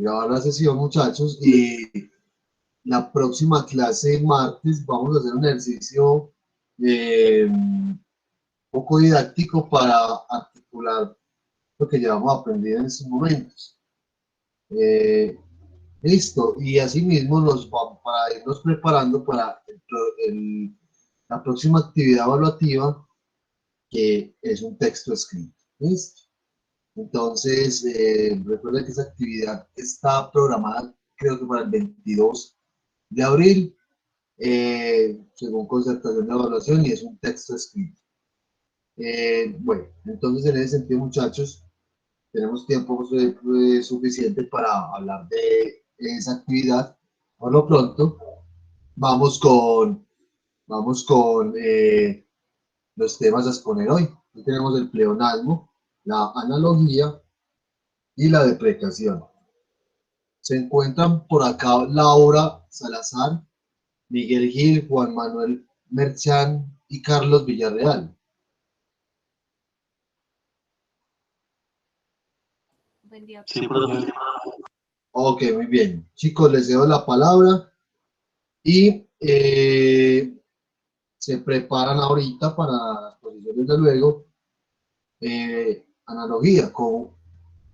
grabar la sesión, muchachos, y la próxima clase, martes, vamos a hacer un ejercicio un poco didáctico para articular lo que llevamos aprendido en estos momentos. Eh, Listo, y asimismo nos vamos para irnos preparando para la próxima actividad evaluativa, que es un texto escrito. ¿Listo? Entonces, recuerda que esa actividad está programada, creo que para el 22 de abril, según concertación de evaluación, y es un texto escrito. Bueno, entonces en ese sentido, muchachos, tenemos tiempo suficiente para hablar de esa actividad. Por lo pronto, vamos con los temas a exponer hoy. Aquí tenemos el pleonasmo, la analogía y la deprecación. Se encuentran por acá Laura Salazar, Miguel Gil, Juan Manuel Merchán y Carlos Villarreal. Buen día. Sí, profe. Ok, muy bien. Chicos, les cedo la palabra y se preparan ahorita para las posiciones de luego. Analogía con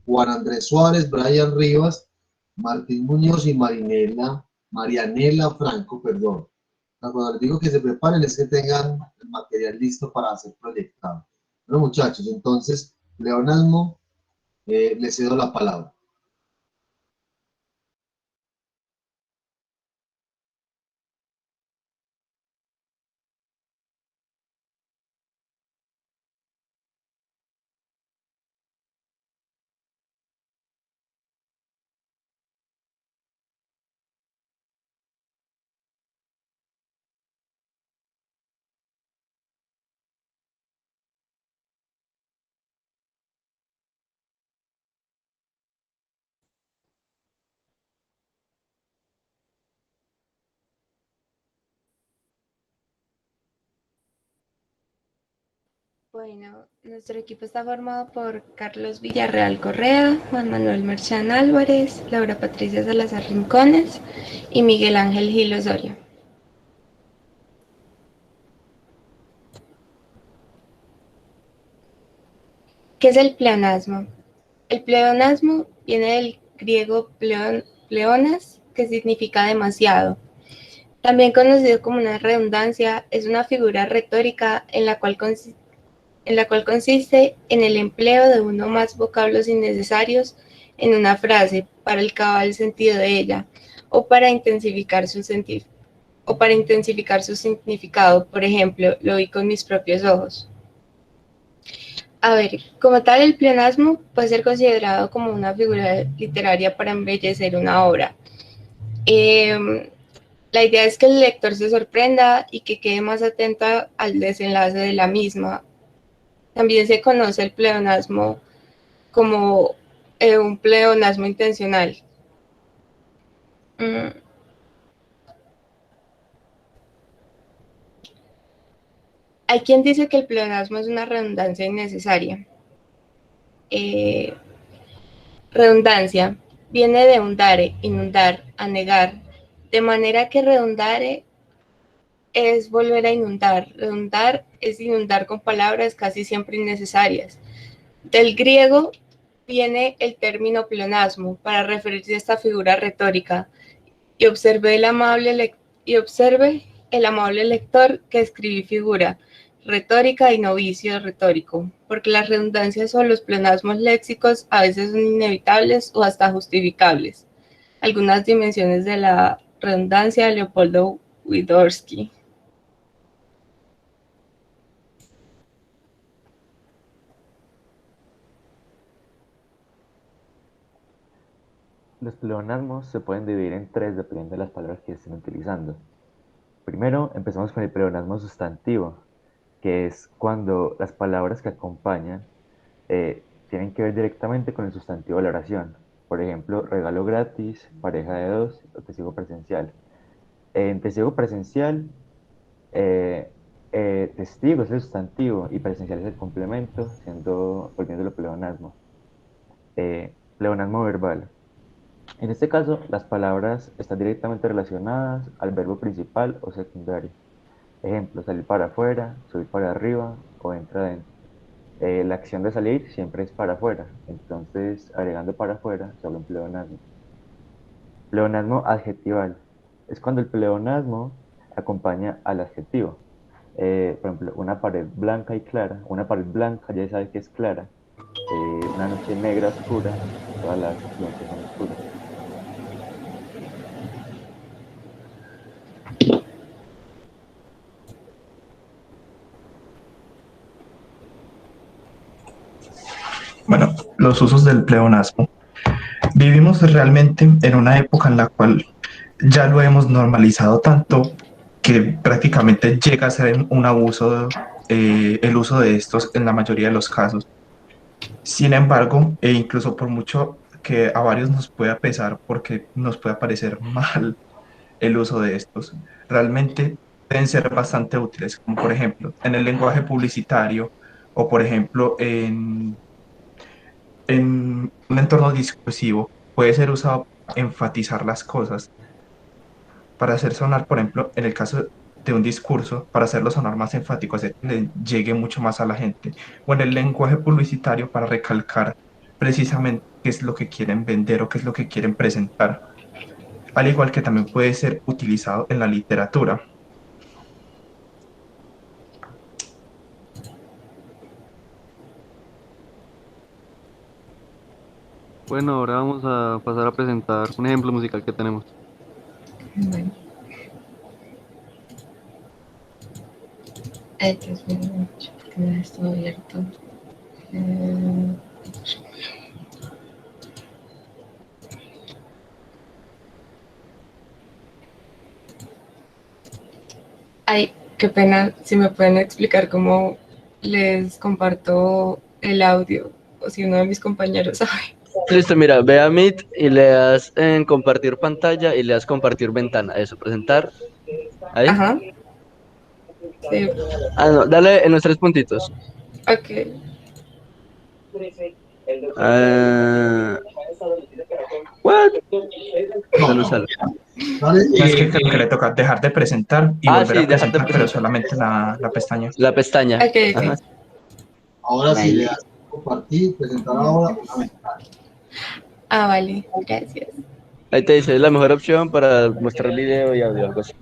Juan Andrés Suárez, Brian Rivas, Martín Muñoz y Marianela Franco, perdón. Cuando les digo que se preparen es que tengan el material listo para ser proyectado. Bueno, muchachos, entonces, Leonasmo, les cedo la palabra. Bueno, nuestro equipo está formado por Carlos Villarreal Correa, Juan Manuel Merchán Álvarez, Laura Patricia Salazar Rincones y Miguel Ángel Gil Osorio. ¿Qué es el pleonasmo? El pleonasmo viene del griego pleonas, que significa demasiado. También conocido como una redundancia, es una figura retórica en la cual consiste en el empleo de uno o más vocablos innecesarios en una frase para el cabal sentido de ella, o para intensificar su significado. Por ejemplo, lo vi con mis propios ojos. A ver, como tal, el pleonasmo puede ser considerado como una figura literaria para embellecer una obra. La idea es que el lector se sorprenda y que quede más atento al desenlace de la misma. También se conoce el pleonasmo como un pleonasmo intencional. Hay quien dice que el pleonasmo es una redundancia innecesaria. Redundancia viene de undare, inundar, anegar, de manera que redundare es volver a inundar. Redundar es inundar con palabras casi siempre innecesarias. Del griego viene el término pleonasmo para referirse a esta figura retórica, y observe el amable lector que escribí figura retórica y novicio retórico, porque las redundancias o los pleonasmos léxicos a veces son inevitables o hasta justificables. Algunas dimensiones de la redundancia de Leopoldo Widorsky. Los pleonasmos se pueden dividir en tres dependiendo de las palabras que estén utilizando. Primero, empezamos con el pleonasmo sustantivo, que es cuando las palabras que acompañan tienen que ver directamente con el sustantivo de la oración. Por ejemplo, regalo gratis, pareja de dos o testigo presencial. En testigo presencial, eh, testigo es el sustantivo y presencial es el complemento, volviéndolo pleonasmo. Pleonasmo verbal. En este caso, las palabras están directamente relacionadas al verbo principal o secundario. Ejemplo, salir para afuera, subir para arriba o entrar adentro. La acción de salir siempre es para afuera, entonces agregando para afuera solo un pleonasmo. Pleonasmo adjetival. Es cuando el pleonasmo acompaña al adjetivo. Por ejemplo, una pared blanca y clara. Una pared blanca ya sabe que es clara. Una noche negra oscura. Todas las noches son oscuras. Bueno, los usos del pleonasmo. Vivimos realmente en una época en la cual ya lo hemos normalizado tanto que prácticamente llega a ser un abuso el uso de estos en la mayoría de los casos. Sin embargo, e incluso por mucho que a varios nos pueda pesar porque nos pueda parecer mal el uso de estos, realmente pueden ser bastante útiles, como por ejemplo en el lenguaje publicitario o por ejemplo en un entorno discursivo puede ser usado para enfatizar las cosas, para hacer sonar, por ejemplo, en el caso de un discurso, para hacerlo sonar más enfático, hacer que le llegue mucho más a la gente, o en el lenguaje publicitario para recalcar precisamente qué es lo que quieren vender o qué es lo que quieren presentar, al igual que también puede ser utilizado en la literatura. Bueno, ahora vamos a pasar a presentar un ejemplo musical que tenemos. Bueno. Ay, Dios mío, porque me ha estado abierto. Ay, qué pena, si me pueden explicar cómo les comparto el audio, o si uno de mis compañeros sabe. Listo, mira, ve a Meet y le das en compartir pantalla y le das compartir ventana. Eso, presentar. Ahí. Ajá. Sí. Ah, no, dale en los tres puntitos. Ok. What? No, No sale. dale, No es que creo que le toca dejar de presentar y volver sí, a dejar de presentar, pero presentar. solamente la pestaña. La pestaña. Ok, ok. Ajá. ahora sí le das compartir, presentar ahora una ventana. Ah, vale, gracias. Ahí te dice, es la mejor opción para mostrar video y audio, algo así.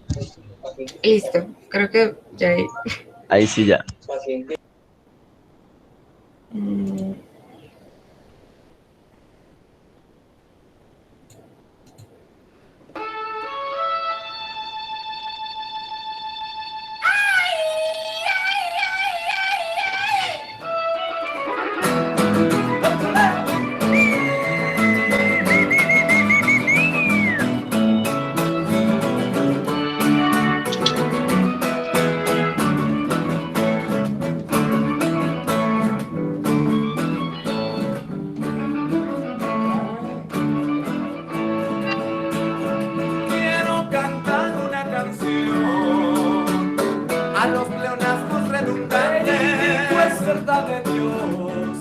Listo, creo que ya. Ahí sí ya. Mm, Quiero cantar una canción a los pleonasmos redundantes. Pues verdad de Dios,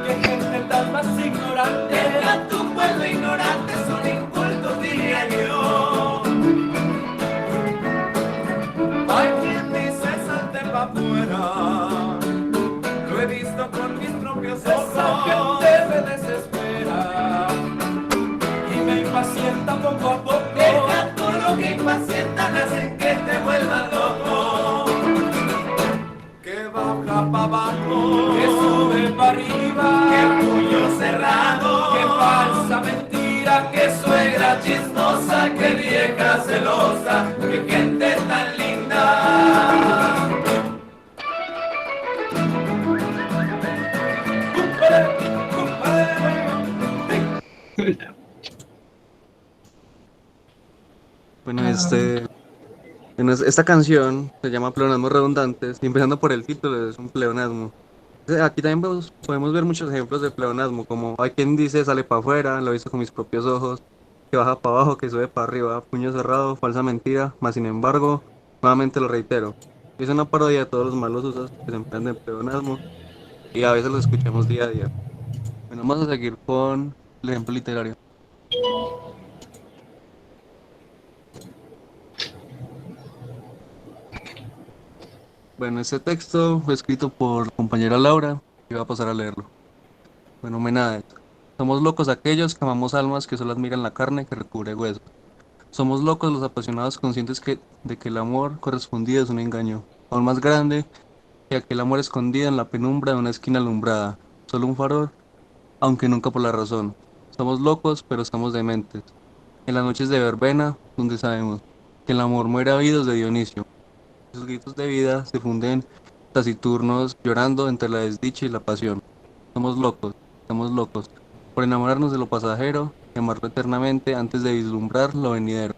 que gente tan más ignorante. A tu pueblo ignorante son incultos, diría yo. Hay quien dice salte pa' afuera. Lo he visto con mis propios ojos. Esa gente me desespera y me impacienta poco a poco. Deja tú lo que impacientan, hacen que te vuelvas loco. Que baja pa' abajo, que sube pa' arriba, que puño cerrado, que falsa mentira, que suegra chismosa, que vieja celosa, que gente tan linda. Bueno, esta canción se llama Pleonasmos Redundantes y empezando por el título es un pleonasmo. Aquí también podemos ver muchos ejemplos de pleonasmo, como hay quien dice sale para afuera, lo he visto con mis propios ojos, que baja para abajo, que sube para arriba, puño cerrado, falsa mentira, más sin embargo, nuevamente lo reitero. Es una parodia de todos los malos usos que se emplean de pleonasmo y a veces los escuchamos día a día. Bueno, vamos a seguir con el ejemplo literario. Bueno, este texto fue escrito por compañera Laura y voy a pasar a leerlo. Bueno, homenaje. Somos locos aquellos que amamos almas que solo admiran la carne que recubre huesos. Somos locos los apasionados conscientes de que el amor correspondido es un engaño, aún más grande que aquel amor escondido en la penumbra de una esquina alumbrada, solo un farol, aunque nunca por la razón. Somos locos, pero estamos dementes. En las noches de verbena, donde sabemos que el amor muere a oídos de Dionisio. Sus gritos de vida se funden taciturnos, llorando entre la desdicha y la pasión. Estamos locos, por enamorarnos de lo pasajero y amarlo eternamente antes de vislumbrar lo venidero.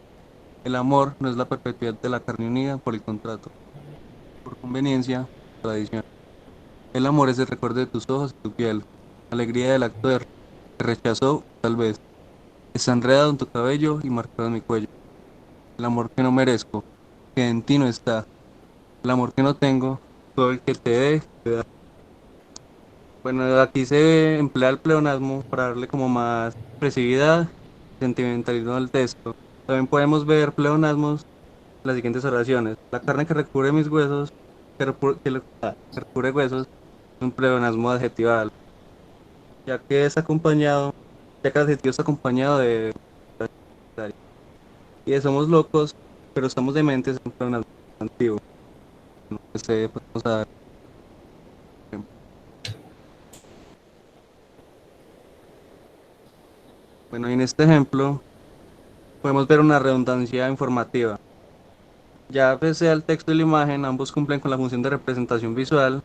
El amor no es la perpetuidad de la carne unida por el contrato, por conveniencia, tradición. El amor es el recuerdo de tus ojos y tu piel, alegría del acto de que rechazó, tal vez. Está enredado en tu cabello y marcado en mi cuello. El amor que no merezco, que en ti no está. El amor que no tengo, todo el que te dé, te da. Bueno, aquí se emplea el pleonasmo para darle como más expresividad, sentimentalismo al texto. También podemos ver pleonasmos en las siguientes oraciones. La carne que recubre mis huesos, que recubre huesos, es un pleonasmo adjetival, ya que es acompañado, ya que el adjetivo está acompañado de y de somos locos, pero estamos dementes, es un pleonasmo antiguo. Este, pues, vamos a dar ejemplo. Bueno, y en este ejemplo podemos ver una redundancia informativa. Ya pese al texto y la imagen, ambos cumplen con la función de representación visual,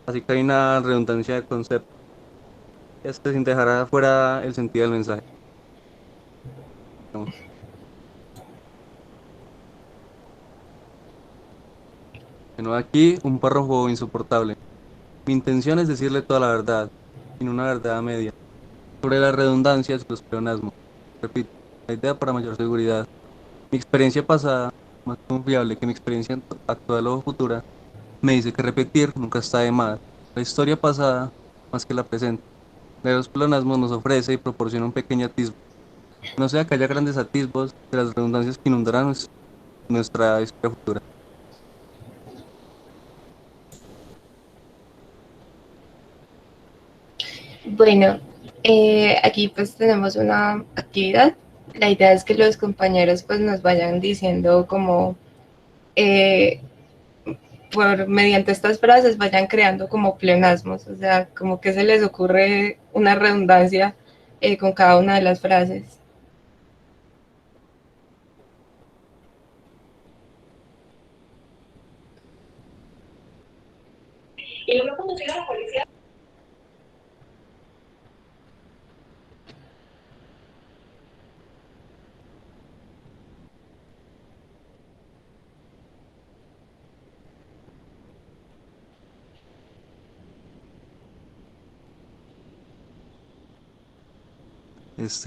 así que hay una redundancia de concepto, sin dejar afuera el sentido del mensaje. Bueno, aquí un párrafo insoportable. Mi intención es decirle toda la verdad, sin una verdad a media, sobre las redundancias y los pleonasmos. Repito, la idea para mayor seguridad. Mi experiencia pasada, más confiable que mi experiencia actual o futura, me dice que repetir nunca está de más. La historia pasada, más que la presente. Los pleonasmos nos ofrece y proporciona un pequeño atisbo. No sea que haya grandes atisbos de las redundancias que inundarán nuestra historia futura. Bueno, aquí pues tenemos una actividad. La idea es que los compañeros pues nos vayan diciendo como eh, mediante estas frases vayan creando como pleonasmos, o sea, como que se les ocurre una redundancia con cada una de las frases. Y luego cuando llega la policía.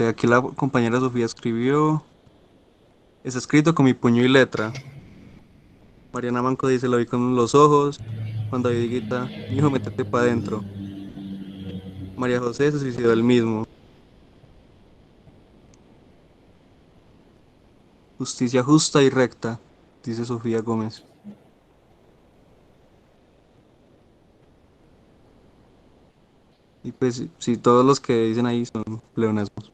Aquí la compañera Sofía escribió, está escrito con mi puño y letra. Mariana Manco dice, lo vi con los ojos. Juan David grita, hijo, métete para adentro. María José se suicidó él mismo. Justicia justa y recta, dice Sofía Gómez. Y pues sí, todos los que dicen ahí son pleonasmos.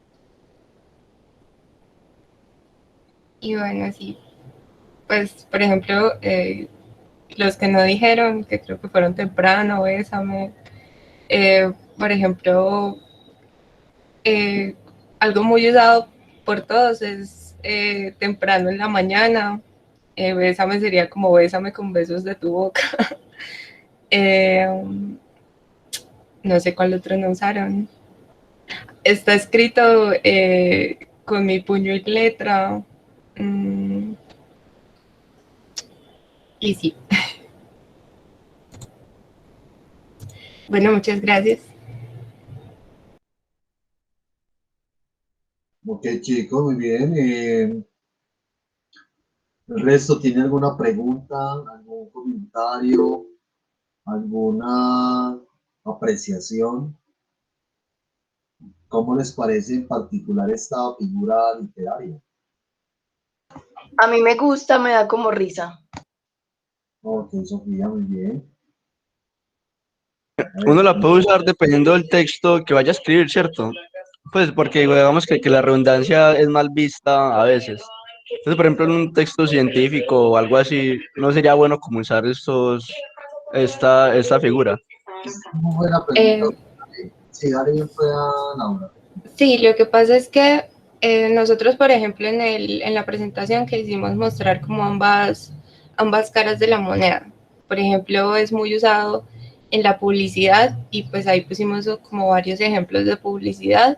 Y bueno, sí, pues por ejemplo, los que no dijeron, que creo que fueron temprano, bésame, por ejemplo, eh, algo muy usado por todos es temprano en la mañana. Bésame sería como bésame con besos de tu boca. Eh, no sé cuál otro no usaron. Está escrito con mi puño y letra. Y sí. Bueno, muchas gracias. Ok, chicos, muy bien. ¿El resto tiene alguna pregunta, algún comentario, alguna apreciación? ¿Cómo les parece en particular esta figura literaria? A mí me gusta, me da como risa. Ok, Sofía, muy bien. Uno la puede usar dependiendo del texto que vaya a escribir, ¿cierto? Pues porque digamos que la redundancia es mal vista a veces. Entonces, por ejemplo, en un texto científico o algo así, no sería bueno como usar esta figura. ¿Cómo fue la Eh, pregunta? Sí, dale bien fue a Laura. sí, lo que pasa es que nosotros, por ejemplo, en la presentación que hicimos mostrar como ambas caras de la moneda. Por ejemplo, es muy usado en la publicidad y pues ahí pusimos como varios ejemplos de publicidad.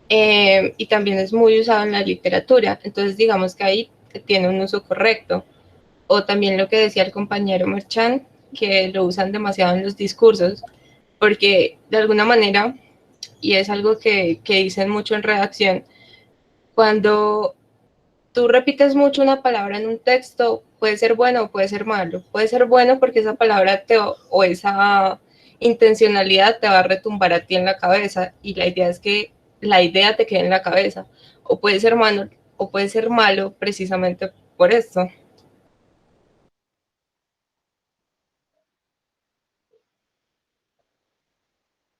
Y también es muy usado en la literatura, entonces digamos que ahí tiene un uso correcto. O también lo que decía el compañero Merchan, que lo usan demasiado en los discursos, porque de alguna manera, y es algo que dicen mucho en redacción, cuando tú repites mucho una palabra en un texto, puede ser bueno o puede ser malo. Puede ser bueno porque esa palabra o esa intencionalidad te va a retumbar a ti en la cabeza y la idea es que la idea te quede en la cabeza. O puede ser malo precisamente por esto.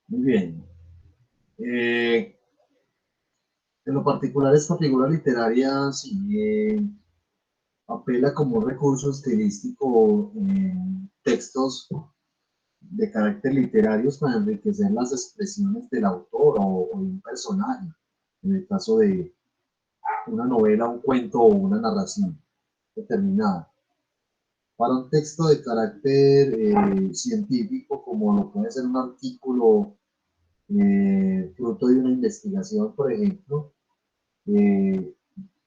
Muy bien. En lo particular, esta figura literaria sí, apela como un recurso estilístico en textos de carácter literario para enriquecer las expresiones del autor o de un personaje, en el caso de una novela, un cuento o una narración determinada. Para un texto de carácter científico, como lo puede ser un artículo fruto de una investigación, por ejemplo, y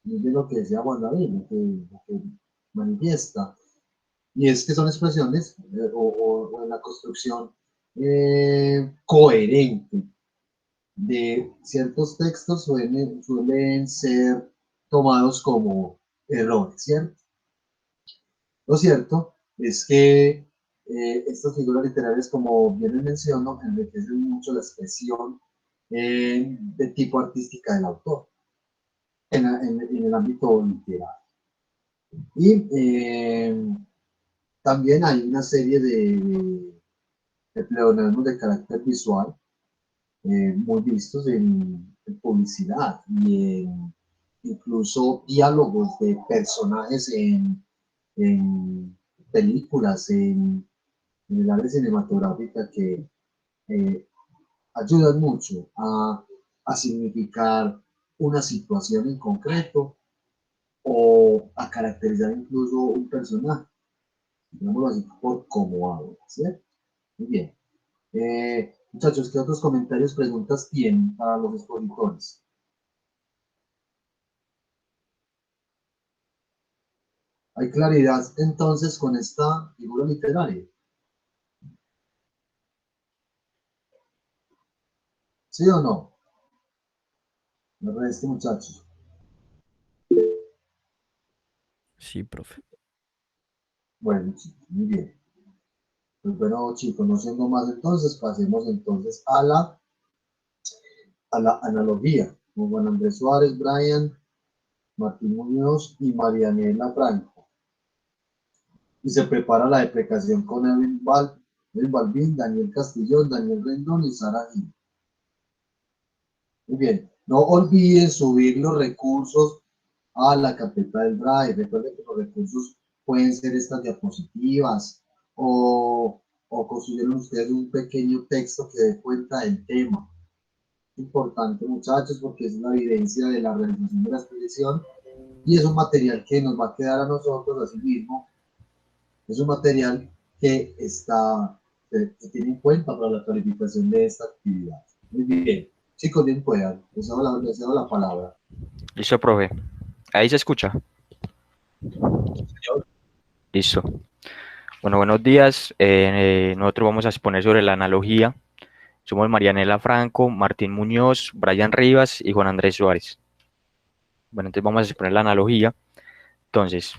de lo que decía Juan David, lo que manifiesta, y es que son expresiones o en la construcción coherente de ciertos textos suelen ser tomados como errores, ¿cierto? Lo cierto es que estas figuras literarias, como bien les menciono, enriquecen mucho la expresión de tipo artística del autor en el ámbito literario. Y también hay una serie de pleonasmos de carácter visual muy vistos en publicidad y en incluso diálogos de personajes en películas, en el área cinematográfica que eh, ayudan mucho a significar una situación en concreto o a caracterizar incluso un personaje, digámoslo así, por cómo habla, ¿cierto? Muy bien. Muchachos, ¿qué otros comentarios, preguntas tienen para los expositores? ¿Hay claridad entonces con esta figura literaria? ¿Sí o no? Me reste, muchachos. Sí, profe. Bueno, chicos, muy bien. Pues bueno, chicos, no siendo más entonces, pasemos entonces a la analogía. Con Juan Andrés Suárez, Brian, Martín Muñoz y Marianela Franco. Y se prepara la deprecación con Evelyn Balbín, Daniel Castillón, Daniel Rendón y Sara Gil. Muy bien. No olviden subir los recursos a la carpeta del Drive. Recuerden que los recursos pueden ser estas diapositivas o construyeron ustedes un pequeño texto que dé cuenta del tema. Importante, muchachos, porque es una evidencia de la realización de la exposición y es un material que nos va a quedar a nosotros así mismo. Es un material que se tiene en cuenta para la calificación de esta actividad. Muy bien. Chicos, bien puedan. Les cedo la palabra. Listo, profe. Ahí se escucha. Listo. Bueno, buenos días. Nosotros vamos a exponer sobre la analogía. Somos Marianela Franco, Martín Muñoz, Brian Rivas y Juan Andrés Suárez. Bueno, entonces vamos a exponer la analogía. Entonces,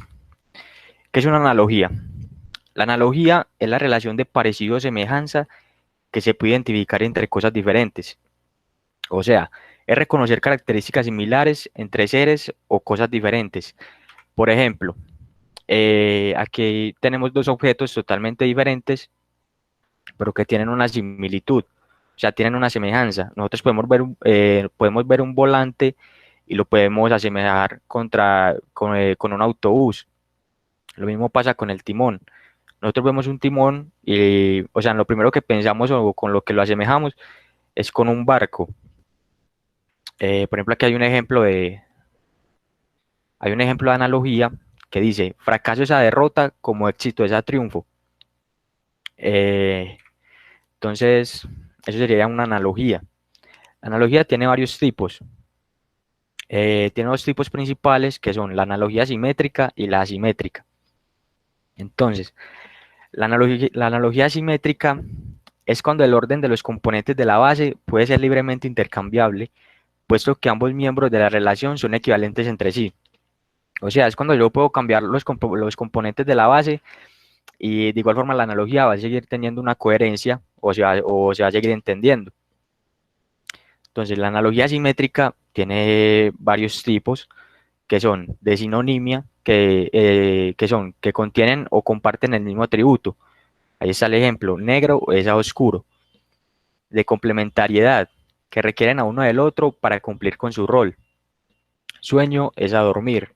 ¿qué es una analogía? La analogía es la relación de parecido o semejanza que se puede identificar entre cosas diferentes. O sea, es reconocer características similares entre seres o cosas diferentes. Por ejemplo, aquí tenemos dos objetos totalmente diferentes, pero que tienen una similitud, o sea, tienen una semejanza. Nosotros podemos ver un volante y lo podemos asemejar con un autobús. Lo mismo pasa con el timón. Nosotros vemos un timón y, o sea, lo primero que pensamos o con lo que lo asemejamos es con un barco. Por ejemplo, aquí hay un ejemplo de analogía que dice, fracaso es a derrota, como éxito es a triunfo. Entonces, eso sería una analogía. La analogía tiene varios tipos. Tiene dos tipos principales que son la analogía simétrica y la asimétrica. Entonces, la analogía simétrica es cuando el orden de los componentes de la base puede ser libremente intercambiable, puesto que ambos miembros de la relación son equivalentes entre sí. O sea, es cuando yo puedo cambiar los componentes de la base y de igual forma la analogía va a seguir teniendo una coherencia o se va a seguir entendiendo. Entonces, la analogía simétrica tiene varios tipos que son de sinonimia, que contienen o comparten el mismo atributo. Ahí está el ejemplo, negro es a oscuro. De complementariedad, que requieren a uno del otro para cumplir con su rol. Sueño es a dormir.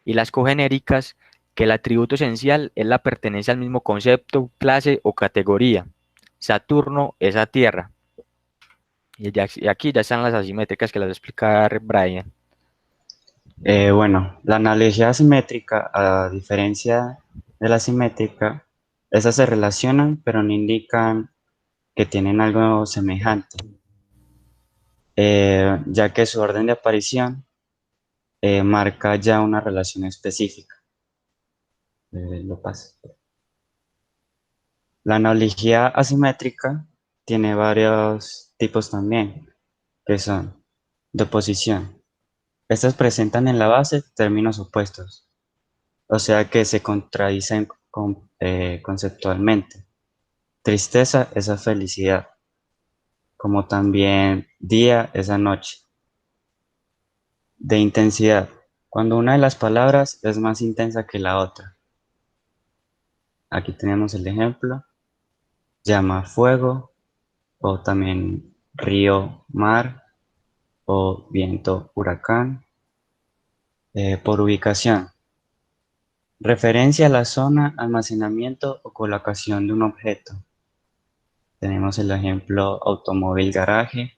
Y las cogenéricas, que el atributo esencial es la pertenencia al mismo concepto, clase o categoría. Saturno es a tierra. Y aquí ya están las asimétricas que las va a explicar Brian. Bueno, la analogía asimétrica, a diferencia de la simétrica, esas se relacionan, pero no indican que tienen algo semejante, ya que su orden de aparición marca ya una relación específica. Lo paso. La analogía asimétrica tiene varios tipos también, que son de oposición. Estas presentan en la base términos opuestos, o sea que se contradicen conceptualmente. Tristeza es a felicidad, como también día es a noche. De intensidad, cuando una de las palabras es más intensa que la otra. Aquí tenemos el ejemplo, llama fuego, o también río mar, o viento huracán. Por ubicación, referencia a la zona, almacenamiento o colocación de un objeto. Tenemos el ejemplo automóvil garaje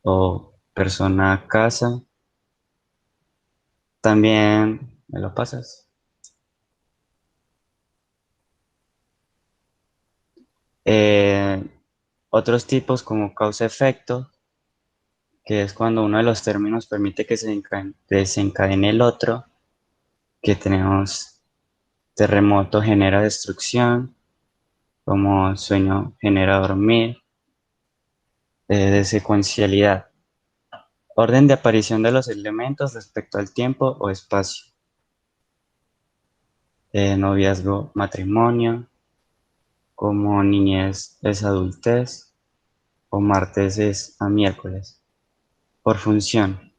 o persona casa. También, ¿me lo pasas? Otros tipos como causa-efecto, que es cuando uno de los términos permite que se desencadene el otro, que tenemos terremoto genera destrucción, como sueño genera dormir. De secuencialidad, orden de aparición de los elementos respecto al tiempo o espacio. Noviazgo, matrimonio, como niñez es adultez, o martes es a miércoles. Por función,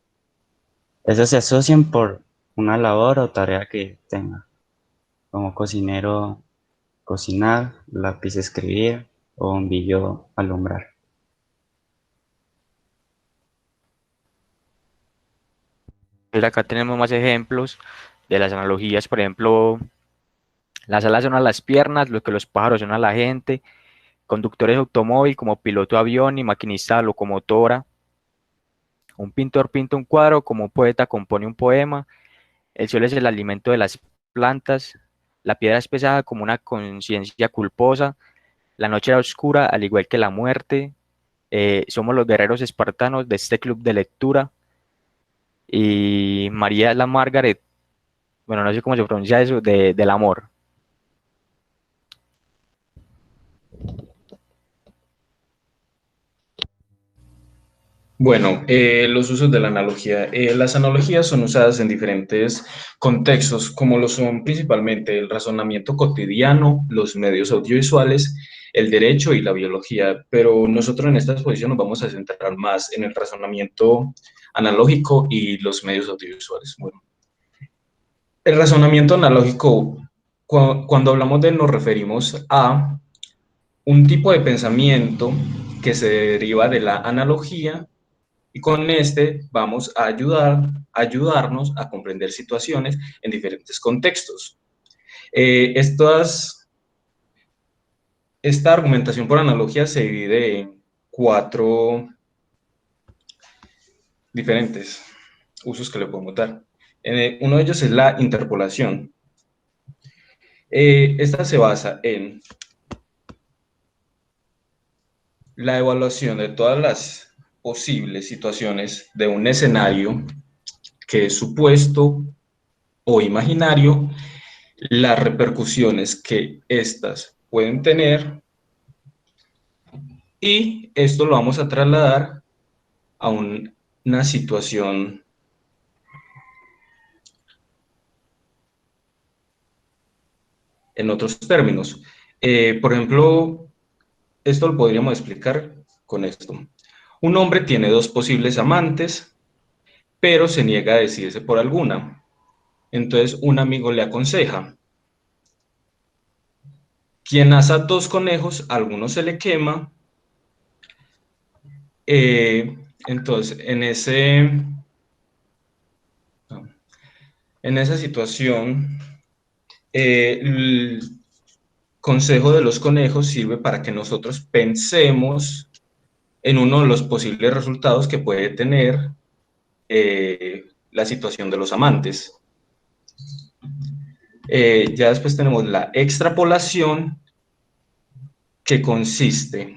esas se asocian por una labor o tarea que tenga, como cocinero, cocinar, lápiz, escribir, o bombillo, alumbrar. Acá tenemos más ejemplos de las analogías, por ejemplo, las alas son a las piernas, lo que los pájaros son a la gente, conductores de automóvil como piloto de avión y maquinista de locomotora, un pintor pinta un cuadro, como poeta compone un poema, el sol es el alimento de las plantas, la piedra es pesada como una conciencia culposa, la noche era oscura al igual que la muerte, somos los guerreros espartanos de este club de lectura, y María es la Margaret, bueno, no sé cómo se pronuncia eso, del amor. Bueno, los usos de la analogía. Las analogías son usadas en diferentes contextos, como lo son principalmente el razonamiento cotidiano, los medios audiovisuales el derecho y la biología, pero nosotros en esta exposición nos vamos a centrar más en el razonamiento analógico y los medios audiovisuales. Bueno, el razonamiento analógico, cuando hablamos de él, nos referimos a un tipo de pensamiento que se deriva de la analogía y con este vamos a ayudarnos a comprender situaciones en diferentes contextos. Esta argumentación por analogía se divide en 4 diferentes usos que le podemos dar. Uno de ellos es la interpolación. Esta se basa en la evaluación de todas las posibles situaciones de un escenario que es supuesto o imaginario, las repercusiones que éstas pueden tener, y esto lo vamos a trasladar a una situación en otros términos. Por ejemplo, esto lo podríamos explicar con esto. Un hombre tiene 2 posibles amantes, pero se niega a decidirse por alguna. Entonces, un amigo le aconseja: quien asa 2 conejos, a alguno se le quema. Entonces, en esa situación, el consejo de los conejos sirve para que nosotros pensemos en uno de los posibles resultados que puede tener la situación de los amantes. Ya después tenemos la extrapolación, que consiste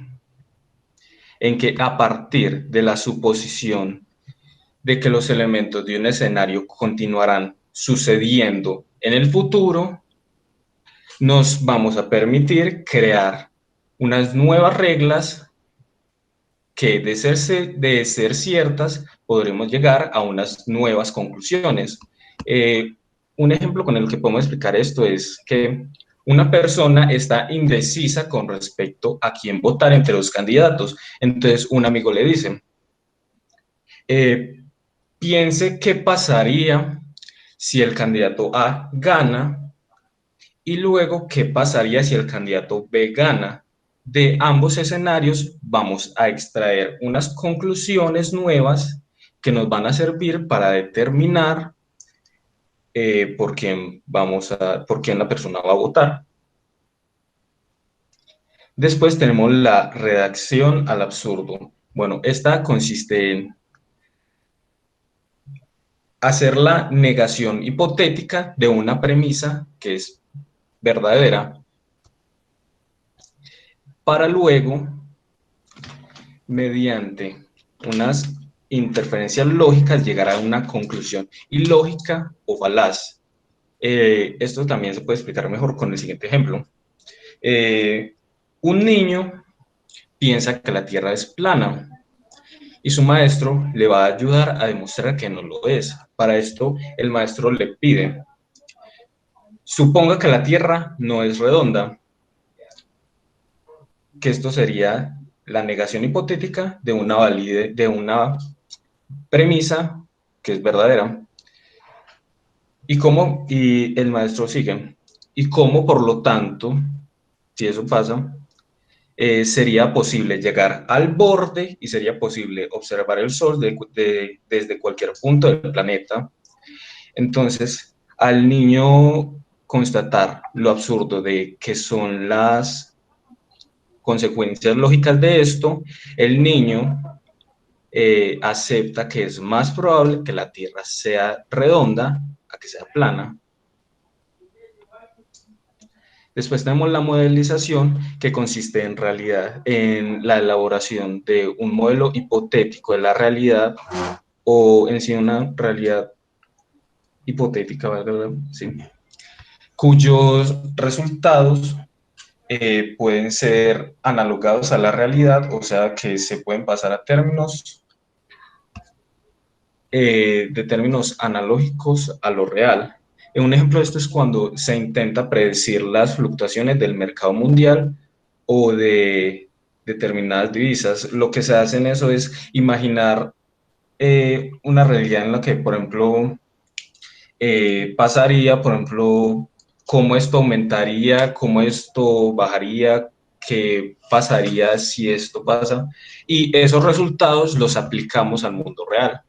en que a partir de la suposición de que los elementos de un escenario continuarán sucediendo en el futuro, nos vamos a permitir crear unas nuevas reglas que, de ser ciertas, podremos llegar a unas nuevas conclusiones. Un ejemplo con el que podemos explicar esto es que una persona está indecisa con respecto a quién votar entre los candidatos. Entonces, un amigo le dice: piense qué pasaría si el candidato A gana, y luego qué pasaría si el candidato B gana. De ambos escenarios vamos a extraer unas conclusiones nuevas que nos van a servir para determinar por quién la persona va a votar. Después tenemos la redacción al absurdo. Bueno, esta consiste en hacer la negación hipotética de una premisa que es verdadera, para luego, mediante unas interferencias lógicas, llegar a una conclusión ilógica o falaz. Esto también se puede explicar mejor con el siguiente ejemplo. Un niño piensa que la Tierra es plana y su maestro le va a ayudar a demostrar que no lo es. Para esto, el maestro le pide: suponga que la Tierra no es redonda, que esto sería la negación hipotética de una premisa que es verdadera. Y el maestro sigue: y cómo, por lo tanto, si eso pasa, sería posible llegar al borde y sería posible observar el Sol desde cualquier punto del planeta. Entonces, al niño constatar lo absurdo de que son las consecuencias lógicas de esto, el niño acepta que es más probable que la Tierra sea redonda a que sea plana. Después tenemos la modelización, que consiste en la elaboración de un modelo hipotético de la realidad, o en sí una realidad hipotética, ¿verdad? Sí, cuyos resultados pueden ser analogados a la realidad, o sea que se pueden pasar a términos de términos analógicos a lo real. Un ejemplo de esto es cuando se intenta predecir las fluctuaciones del mercado mundial o de determinadas divisas, lo que se hace en eso es imaginar una realidad en la que, por ejemplo, pasaría, por ejemplo, cómo esto aumentaría, cómo esto bajaría, qué pasaría si esto pasa, y esos resultados los aplicamos al mundo real.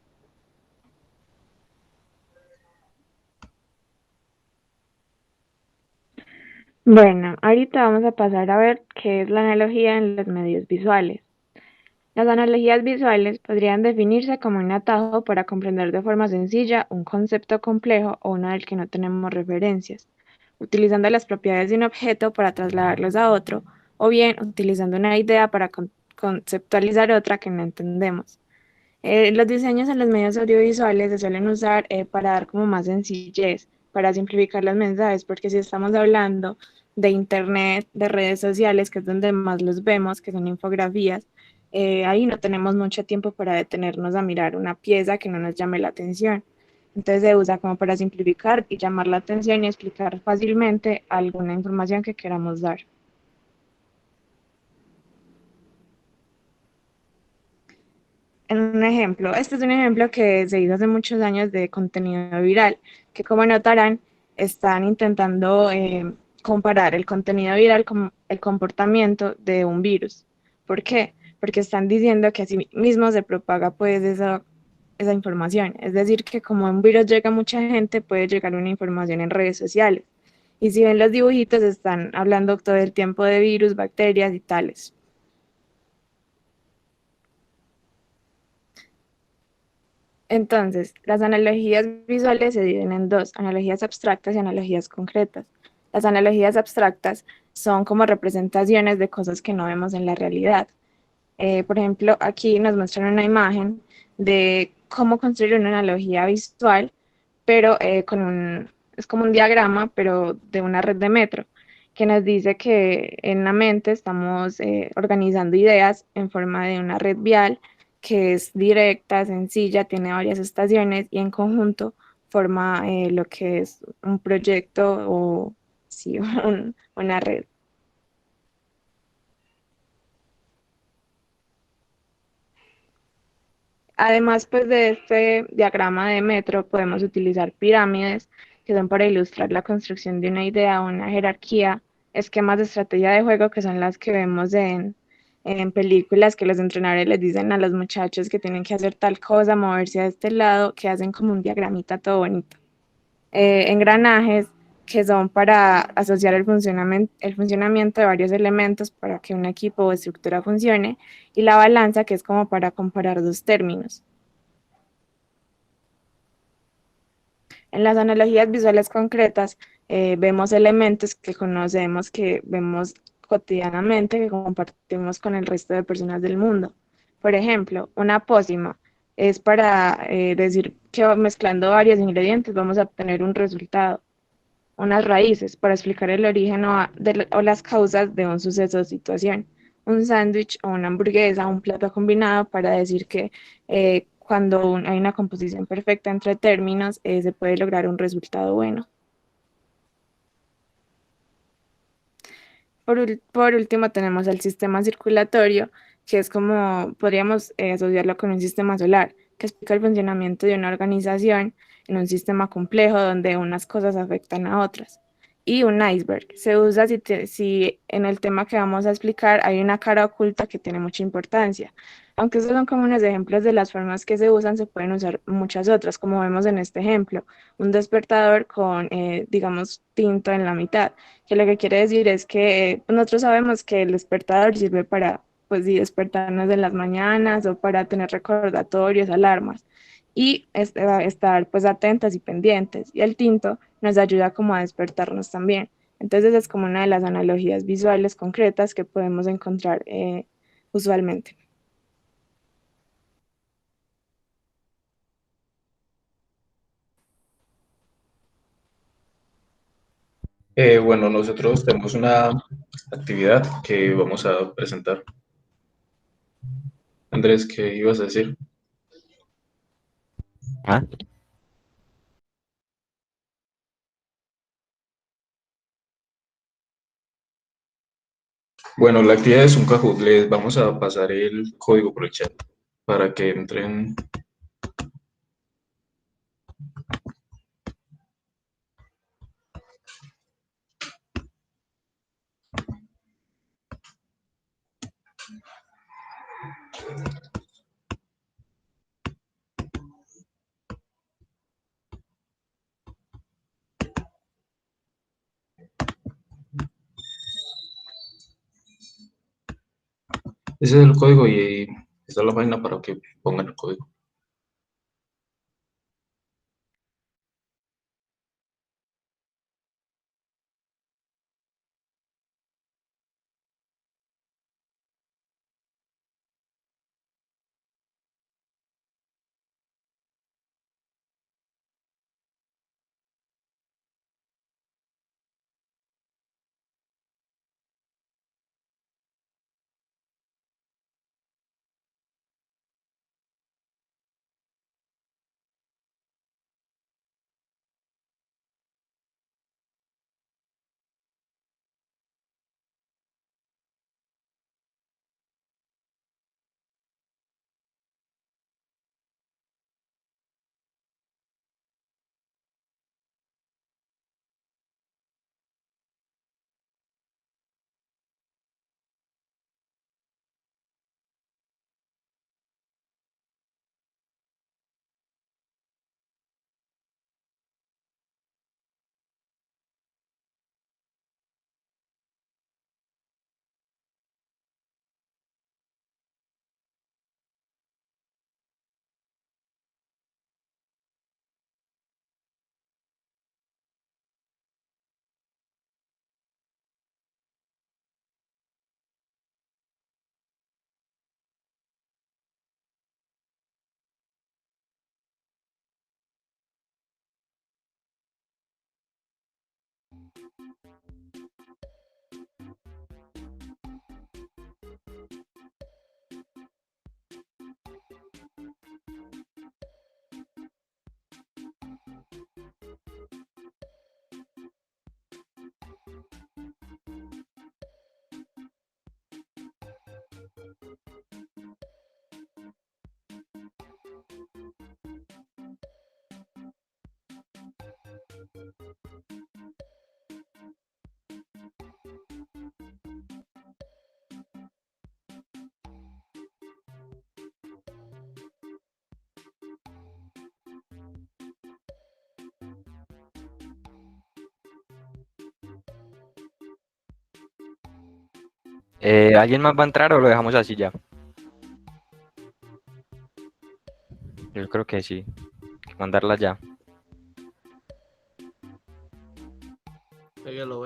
Bueno, ahorita vamos a pasar a ver qué es la analogía en los medios visuales. Las analogías visuales podrían definirse como un atajo para comprender de forma sencilla un concepto complejo o uno del que no tenemos referencias, utilizando las propiedades de un objeto para trasladarlos a otro, o bien utilizando una idea para conceptualizar otra que no entendemos. Los diseños en los medios audiovisuales se suelen usar para dar como más sencillez, para simplificar los mensajes, porque si estamos hablando de internet, de redes sociales, que es donde más los vemos, que son infografías, ahí no tenemos mucho tiempo para detenernos a mirar una pieza que no nos llame la atención. Entonces se usa como para simplificar y llamar la atención y explicar fácilmente alguna información que queramos dar. En un ejemplo, este es un ejemplo que se hizo hace muchos años de contenido viral, que como notarán, están intentando comparar el contenido viral con el comportamiento de un virus. ¿Por qué? Porque están diciendo que así mismo se propaga pues esa información. Es decir, que como un virus llega a mucha gente, puede llegar una información en redes sociales. Y si ven los dibujitos, están hablando todo el tiempo de virus, bacterias y tales. Entonces, las analogías visuales se dividen en dos, analogías abstractas y analogías concretas. Las analogías abstractas son como representaciones de cosas que no vemos en la realidad. Por ejemplo, aquí nos muestran una imagen de cómo construir una analogía visual, pero es como un diagrama, pero de una red de metro, que nos dice que en la mente estamos organizando ideas en forma de una red vial que es directa, sencilla, tiene varias estaciones y en conjunto forma lo que es un proyecto o sí, una red. Además, pues de este diagrama de metro podemos utilizar pirámides, que son para ilustrar la construcción de una idea o una jerarquía, esquemas de estrategia de juego, que son las que vemos en películas, que los entrenadores les dicen a los muchachos que tienen que hacer tal cosa, moverse a este lado, que hacen como un diagramita todo bonito. Engranajes, que son para asociar el funcionamiento de varios elementos para que un equipo o estructura funcione, y la balanza, que es como para comparar dos términos. En las analogías visuales concretas vemos elementos que conocemos, que vemos cotidianamente, que compartimos con el resto de personas del mundo. Por ejemplo, una pócima es para decir que mezclando varios ingredientes vamos a obtener un resultado. Unas raíces para explicar el origen o las causas de un suceso o situación. Un sándwich o una hamburguesa, un plato combinado para decir que cuando hay una composición perfecta entre términos, se puede lograr un resultado bueno. Por último, tenemos el sistema circulatorio, que es como podríamos asociarlo con un sistema solar, que explica el funcionamiento de una organización en un sistema complejo donde unas cosas afectan a otras. Y un iceberg se usa si en el tema que vamos a explicar hay una cara oculta que tiene mucha importancia. Aunque estos son como unos ejemplos de las formas que se usan, se pueden usar muchas otras, como vemos en este ejemplo, un despertador con, digamos, tinto en la mitad, que lo que quiere decir es que nosotros sabemos que el despertador sirve para, pues, sí, despertarnos en las mañanas o para tener recordatorios, alarmas, y estar, pues, atentas y pendientes, y el tinto nos ayuda como a despertarnos también. Entonces es como una de las analogías visuales concretas que podemos encontrar usualmente. Bueno, nosotros tenemos una actividad que vamos a presentar. Andrés, ¿qué ibas a decir? ¿Ah? Bueno, la actividad es un Kahoot. Les vamos a pasar el código por el chat para que entren. Ese es el código y esta es la página para que pongan el código. ¿Alguien más va a entrar o lo dejamos así ya? Yo creo que sí. Hay que mandarla ya. Pégalo.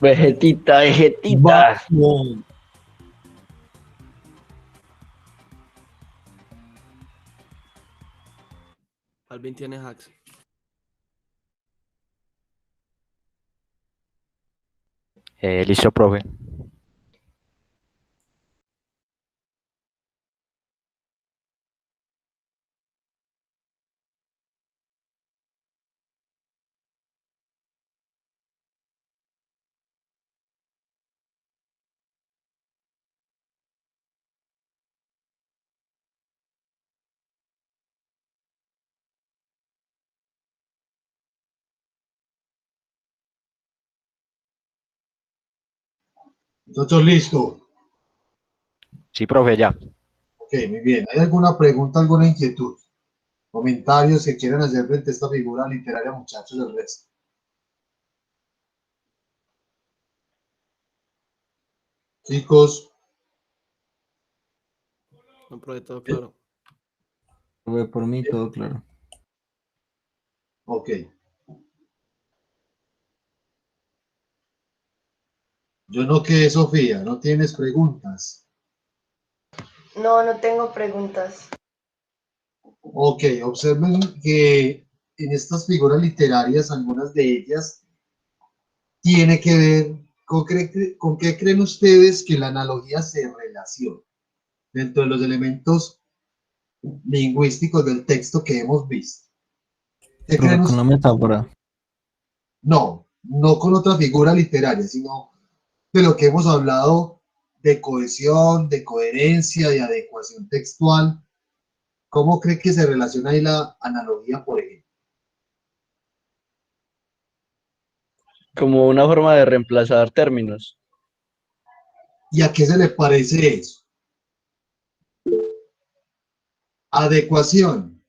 Vegetita, vegetita. Vamos. Alvin tiene hacks. Listo, profe. Nosotros listo. Sí, profe, ya. Ok, muy bien. ¿Hay alguna pregunta, alguna inquietud? Comentarios que quieran hacer frente a esta figura literaria, muchachos, del resto. Chicos, No, profe, todo claro. Por mí todo claro. ok. Yo no quedé, Sofía, ¿no tienes preguntas? No, no tengo preguntas. Ok, observen que en estas figuras literarias, algunas de ellas, tiene que ver con qué creen ustedes que la analogía se relaciona dentro de los elementos lingüísticos del texto que hemos visto. ¿Qué Profe, creen con la ustedes? metáfora. No, no con otra figura literaria, sino de lo que hemos hablado de cohesión, de coherencia, de adecuación textual. ¿Cómo cree que se relaciona ahí la analogía, por ejemplo? Como una forma de reemplazar términos. ¿Y a qué se le parece eso? Adecuación,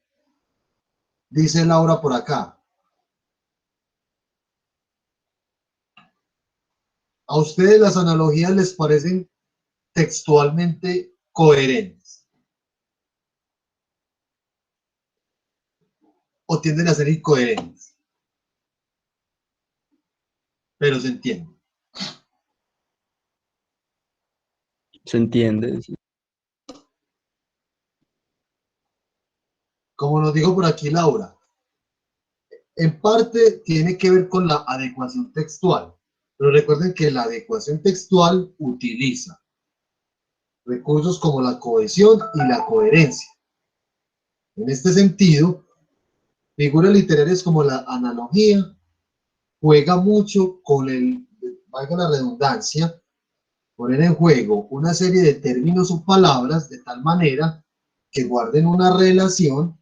dice Laura por acá. ¿A ustedes las analogías les parecen textualmente coherentes? ¿O tienden a ser incoherentes? Pero se entiende. ¿Se entiende? Sí. Como nos dijo por aquí Laura, en parte tiene que ver con la adecuación textual, pero recuerden que la adecuación textual utiliza recursos como la cohesión y la coherencia. En este sentido, figuras literarias como la analogía juega mucho con valga la redundancia, poner en juego una serie de términos o palabras de tal manera que guarden una relación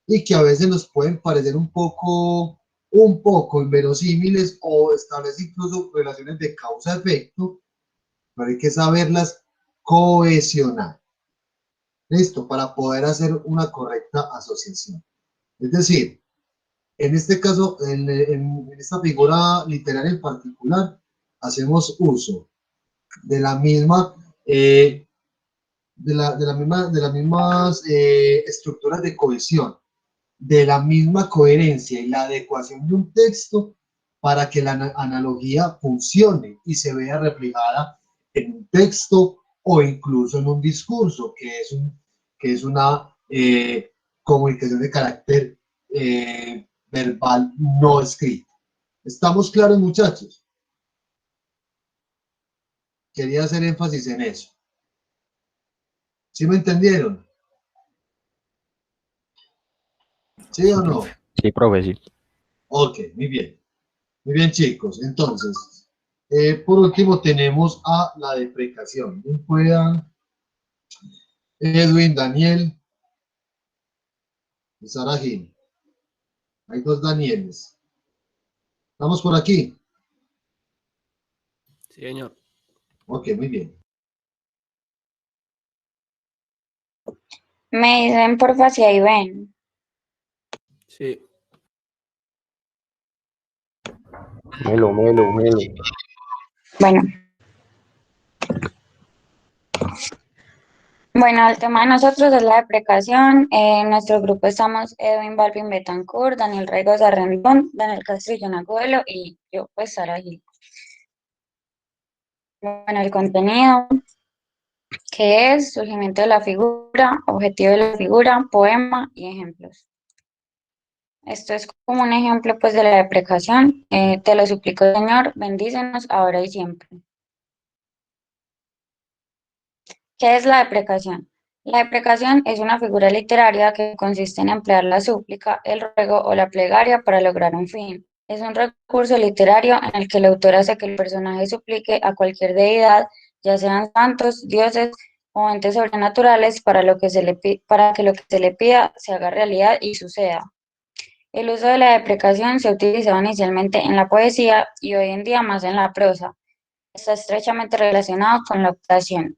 y que a veces nos pueden parecer un poco inverosímiles o establece incluso relaciones de causa-efecto, pero hay que saberlas cohesionar. ¿Listo? Para poder hacer una correcta asociación. Es decir, en este caso, en esta figura literaria en particular, hacemos uso de la misma, de las mismas estructuras de cohesión, de la misma coherencia y la adecuación de un texto para que la analogía funcione y se vea reflejada en un texto o incluso en un discurso, que es una comunicación de carácter verbal no escrito. ¿Estamos claros, muchachos? Quería hacer énfasis en eso. ¿Sí me entendieron? ¿Sí o no? Sí, profe, sí. Ok, muy bien. Muy bien, chicos. Entonces, por último tenemos a la deprecación. ¿Quién puedan? Edwin, Daniel y Sara Gil. Hay dos Danieles. ¿Estamos por aquí? Sí, señor. Ok, muy bien. Me dicen porfa si ahí ven. Sí. Melo, melo, melo. Bueno, Bueno, el tema de nosotros es la deprecación. En nuestro grupo estamos Edwin Balvin Betancourt, Daniel Rego Rendón, Daniel Castrillón Agüelo y yo, pues, Sara Gil. Bueno, el contenido, que es surgimiento de la figura, objetivo de la figura, poema y ejemplos. Esto es como un ejemplo, pues, de la deprecación. Te lo suplico, Señor, bendícenos ahora y siempre. ¿Qué es la deprecación? La deprecación es una figura literaria que consiste en emplear la súplica, el ruego o la plegaria para lograr un fin. Es un recurso literario en el que el autor hace que el personaje suplique a cualquier deidad, ya sean santos, dioses o entes sobrenaturales, para que lo que se le pida se haga realidad y suceda. El uso de la deprecación se ha utilizado inicialmente en la poesía y hoy en día más en la prosa. Está estrechamente relacionado con la optación.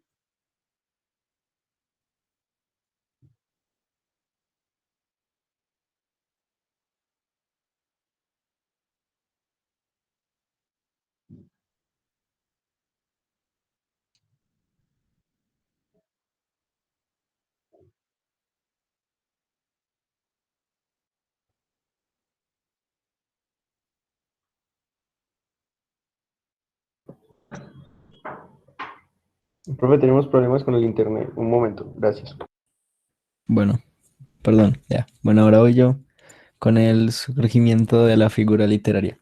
Profe, tenemos problemas con el internet. Un momento, gracias. Bueno, perdón, ya. Bueno, ahora voy yo con el surgimiento de la figura literaria.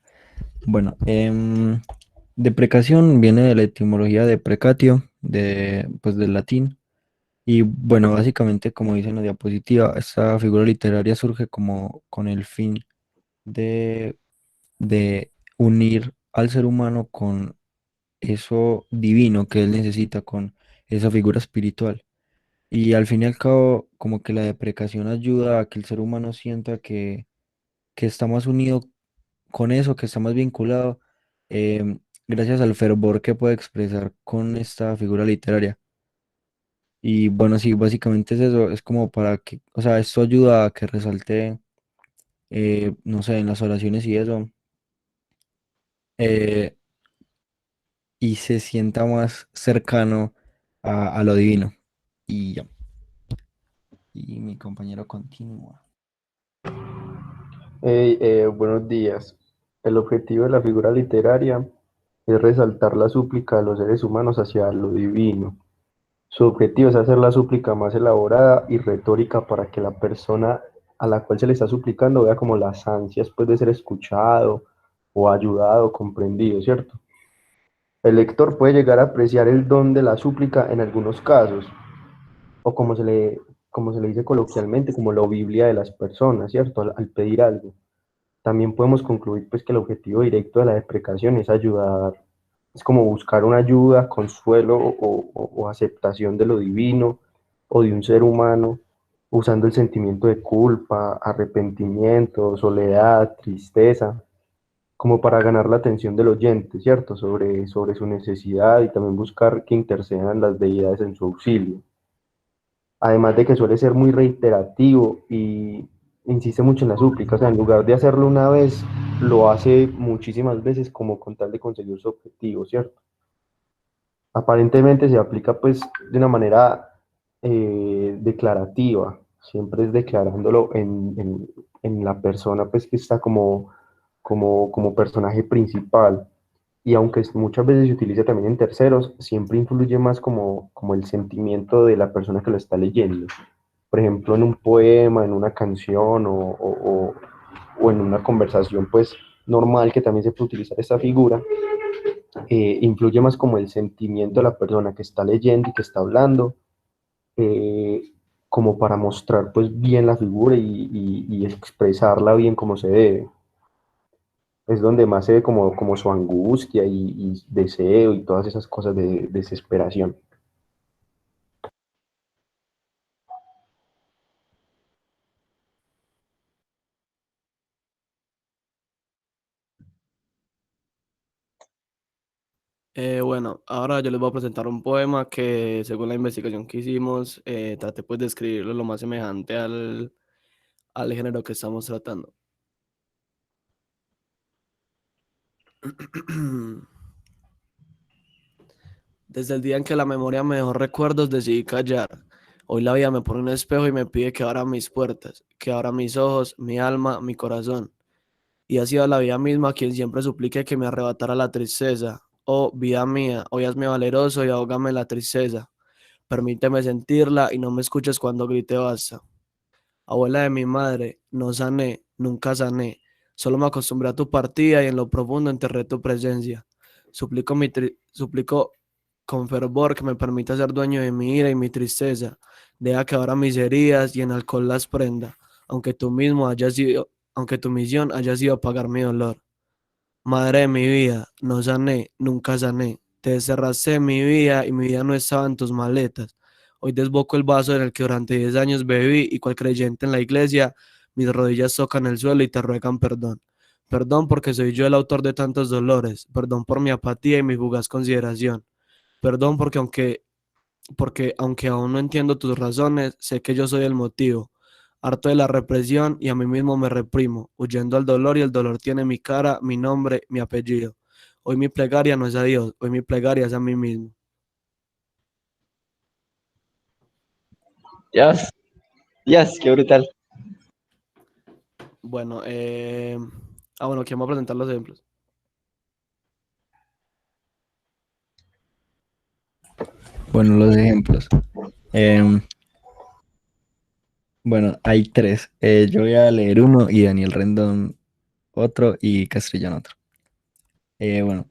Bueno, deprecación viene de la etimología de precatio, pues del latín. Y bueno, básicamente, como dice en la diapositiva, esta figura literaria surge como con el fin de, de unir al ser humano con eso divino que él necesita, con esa figura espiritual. Y al fin y al cabo, como que la deprecación ayuda a que el ser humano sienta que está más unido con eso, que está más vinculado, gracias al fervor que puede expresar con esta figura literaria. Y bueno, sí, básicamente es eso, es como para que, o sea, esto ayuda a que resalte, no sé, en las oraciones y eso, eh, y se sienta más cercano a lo divino. Y ya. Y mi compañero continúa. Buenos días. El objetivo de la figura literaria es resaltar la súplica de los seres humanos hacia lo divino. Su objetivo es hacer la súplica más elaborada y retórica para que la persona a la cual se le está suplicando vea como las ansias pues, de ser escuchado o ayudado, comprendido, ¿cierto? El lector puede llegar a apreciar el don de la súplica en algunos casos, o como se le dice coloquialmente, como la Biblia de las personas, ¿cierto? Al pedir algo. También podemos concluir pues que el objetivo directo de la deprecación es ayudar, es como buscar una ayuda, consuelo o aceptación de lo divino o de un ser humano, usando el sentimiento de culpa, arrepentimiento, soledad, tristeza, como para ganar la atención del oyente, ¿cierto? Sobre su necesidad y también buscar que intercedan las deidades en su auxilio. Además de que suele ser muy reiterativo y insiste mucho en la súplica, o sea, en lugar de hacerlo una vez, lo hace muchísimas veces como con tal de conseguir su objetivo, ¿cierto? Aparentemente se aplica pues de una manera declarativa, siempre es declarándolo en la persona pues que está como personaje principal. Y aunque muchas veces se utiliza también en terceros, siempre influye más como el sentimiento de la persona que lo está leyendo. Por ejemplo, en un poema, en una canción o en una conversación pues normal que también se puede utilizar esta figura, influye más como el sentimiento de la persona que está leyendo y que está hablando, eh, como para mostrar pues bien la figura y expresarla bien como se debe. Es donde más se ve como su angustia y deseo y todas esas cosas de desesperación. Bueno, ahora yo les voy a presentar un poema que, según la investigación que hicimos, traté pues de escribirlo lo más semejante al género que estamos tratando. Desde el día en que la memoria me dejó recuerdos, decidí callar. Hoy la vida me pone un espejo y me pide que abra mis puertas, que abra mis ojos, mi alma, mi corazón. Y ha sido la vida misma quien siempre suplique que me arrebatara la tristeza. Oh, vida mía, hoy hazme valeroso y ahógame la tristeza. Permíteme sentirla y no me escuches cuando grite basta. Abuela de mi madre, no sané, nunca sané. Solo me acostumbré a tu partida y en lo profundo enterré tu presencia. Suplico con fervor que me permita ser dueño de mi ira y mi tristeza. Deja que ahora mis heridas y en alcohol las prenda, aunque tú mismo hayas sido, aunque tu misión haya sido apagar mi dolor. Madre de mi vida, no sané, nunca sané. Te desterraste de mi vida y mi vida no estaba en tus maletas. Hoy desboco el vaso en el que durante 10 años bebí y cual creyente en la iglesia, mis rodillas tocan el suelo y te ruegan perdón. Perdón porque soy yo el autor de tantos dolores. Perdón por mi apatía y mi fugaz consideración. Perdón porque aunque aún no entiendo tus razones, sé que yo soy el motivo. Harto de la represión y a mí mismo me reprimo, huyendo al dolor y el dolor tiene mi cara, mi nombre, mi apellido. Hoy mi plegaria no es a Dios, hoy mi plegaria es a mí mismo. Yes, yes, qué brutal. Bueno, bueno, ¿quién va a presentar los ejemplos? Bueno, los ejemplos. Em, bueno, hay tres. Yo voy a leer uno y Daniel Rendón otro y Castrillón otro. Bueno,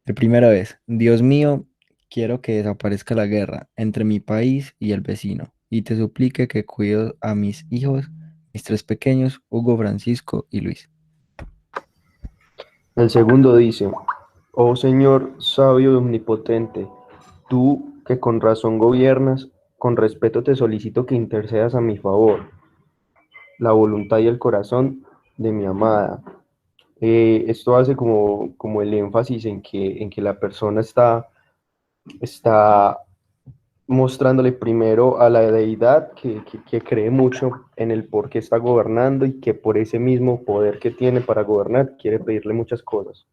el primero es, Dios mío, quiero que desaparezca la guerra entre mi país y el vecino, y te suplique que cuido a mis hijos, mis tres pequeños, Hugo, Francisco y Luis. El segundo dice, oh Señor sabio y omnipotente, tú que con razón gobiernas, con respeto te solicito que intercedas a mi favor, la voluntad y el corazón de mi amada. Esto hace como el énfasis en que la persona está mostrándole primero a la deidad que cree mucho en el por qué está gobernando y que por ese mismo poder que tiene para gobernar quiere pedirle muchas cosas.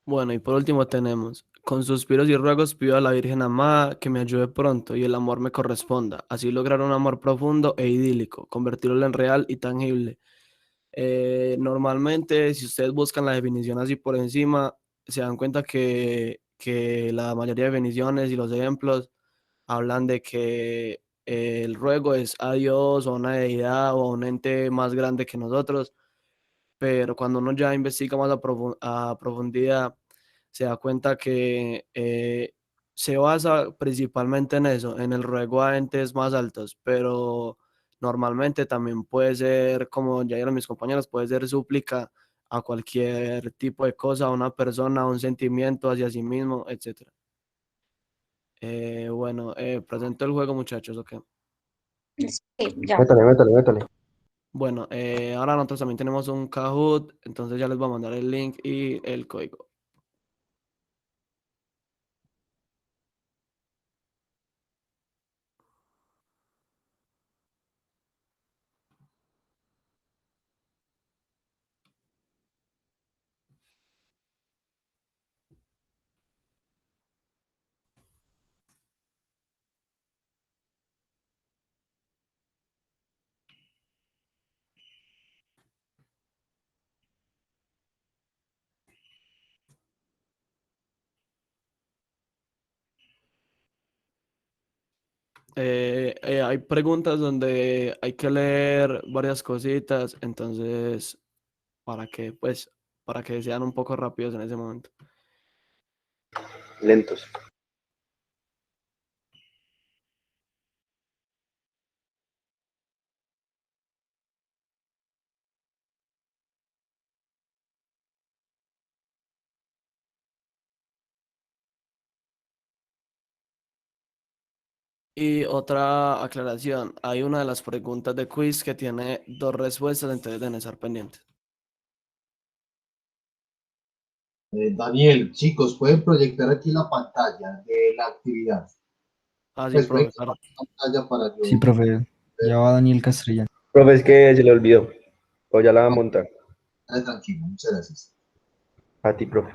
Bueno, y por último tenemos, con suspiros y ruegos pido a la Virgen amada que me ayude pronto y el amor me corresponda, así lograr un amor profundo e idílico, convertirlo en real y tangible. Normalmente, si ustedes buscan la definición así por encima, se dan cuenta que la mayoría de definiciones y los ejemplos hablan de que el ruego es a Dios o a una deidad o a un ente más grande que nosotros, pero cuando uno ya investiga más a profundidad, se da cuenta que se basa principalmente en eso, en el ruego a entes más altos, pero normalmente también puede ser, como ya dijeron mis compañeros, puede ser súplica a cualquier tipo de cosa, a una persona, a un sentimiento hacia sí mismo, etc. Bueno, presento el juego, muchachos, ¿ok? Sí, ya. Métale. Bueno, ahora nosotros también tenemos un Kahoot, entonces ya les voy a mandar el link y el código. Hay preguntas donde hay que leer varias cositas, entonces para que sean un poco rápidos en ese momento. Lentos. Y otra aclaración, hay una de las preguntas de quiz que tiene dos respuestas, entonces deben estar pendientes. Daniel, chicos, pueden proyectar aquí la pantalla de la actividad. Ah, sí, Pues proyectar profesor. la pantalla para yo Sí, profe, ver. ya va Daniel Castrillán. Profe, es que se le olvidó, o ya la va a montar. Tranquilo, muchas gracias. A ti, profe.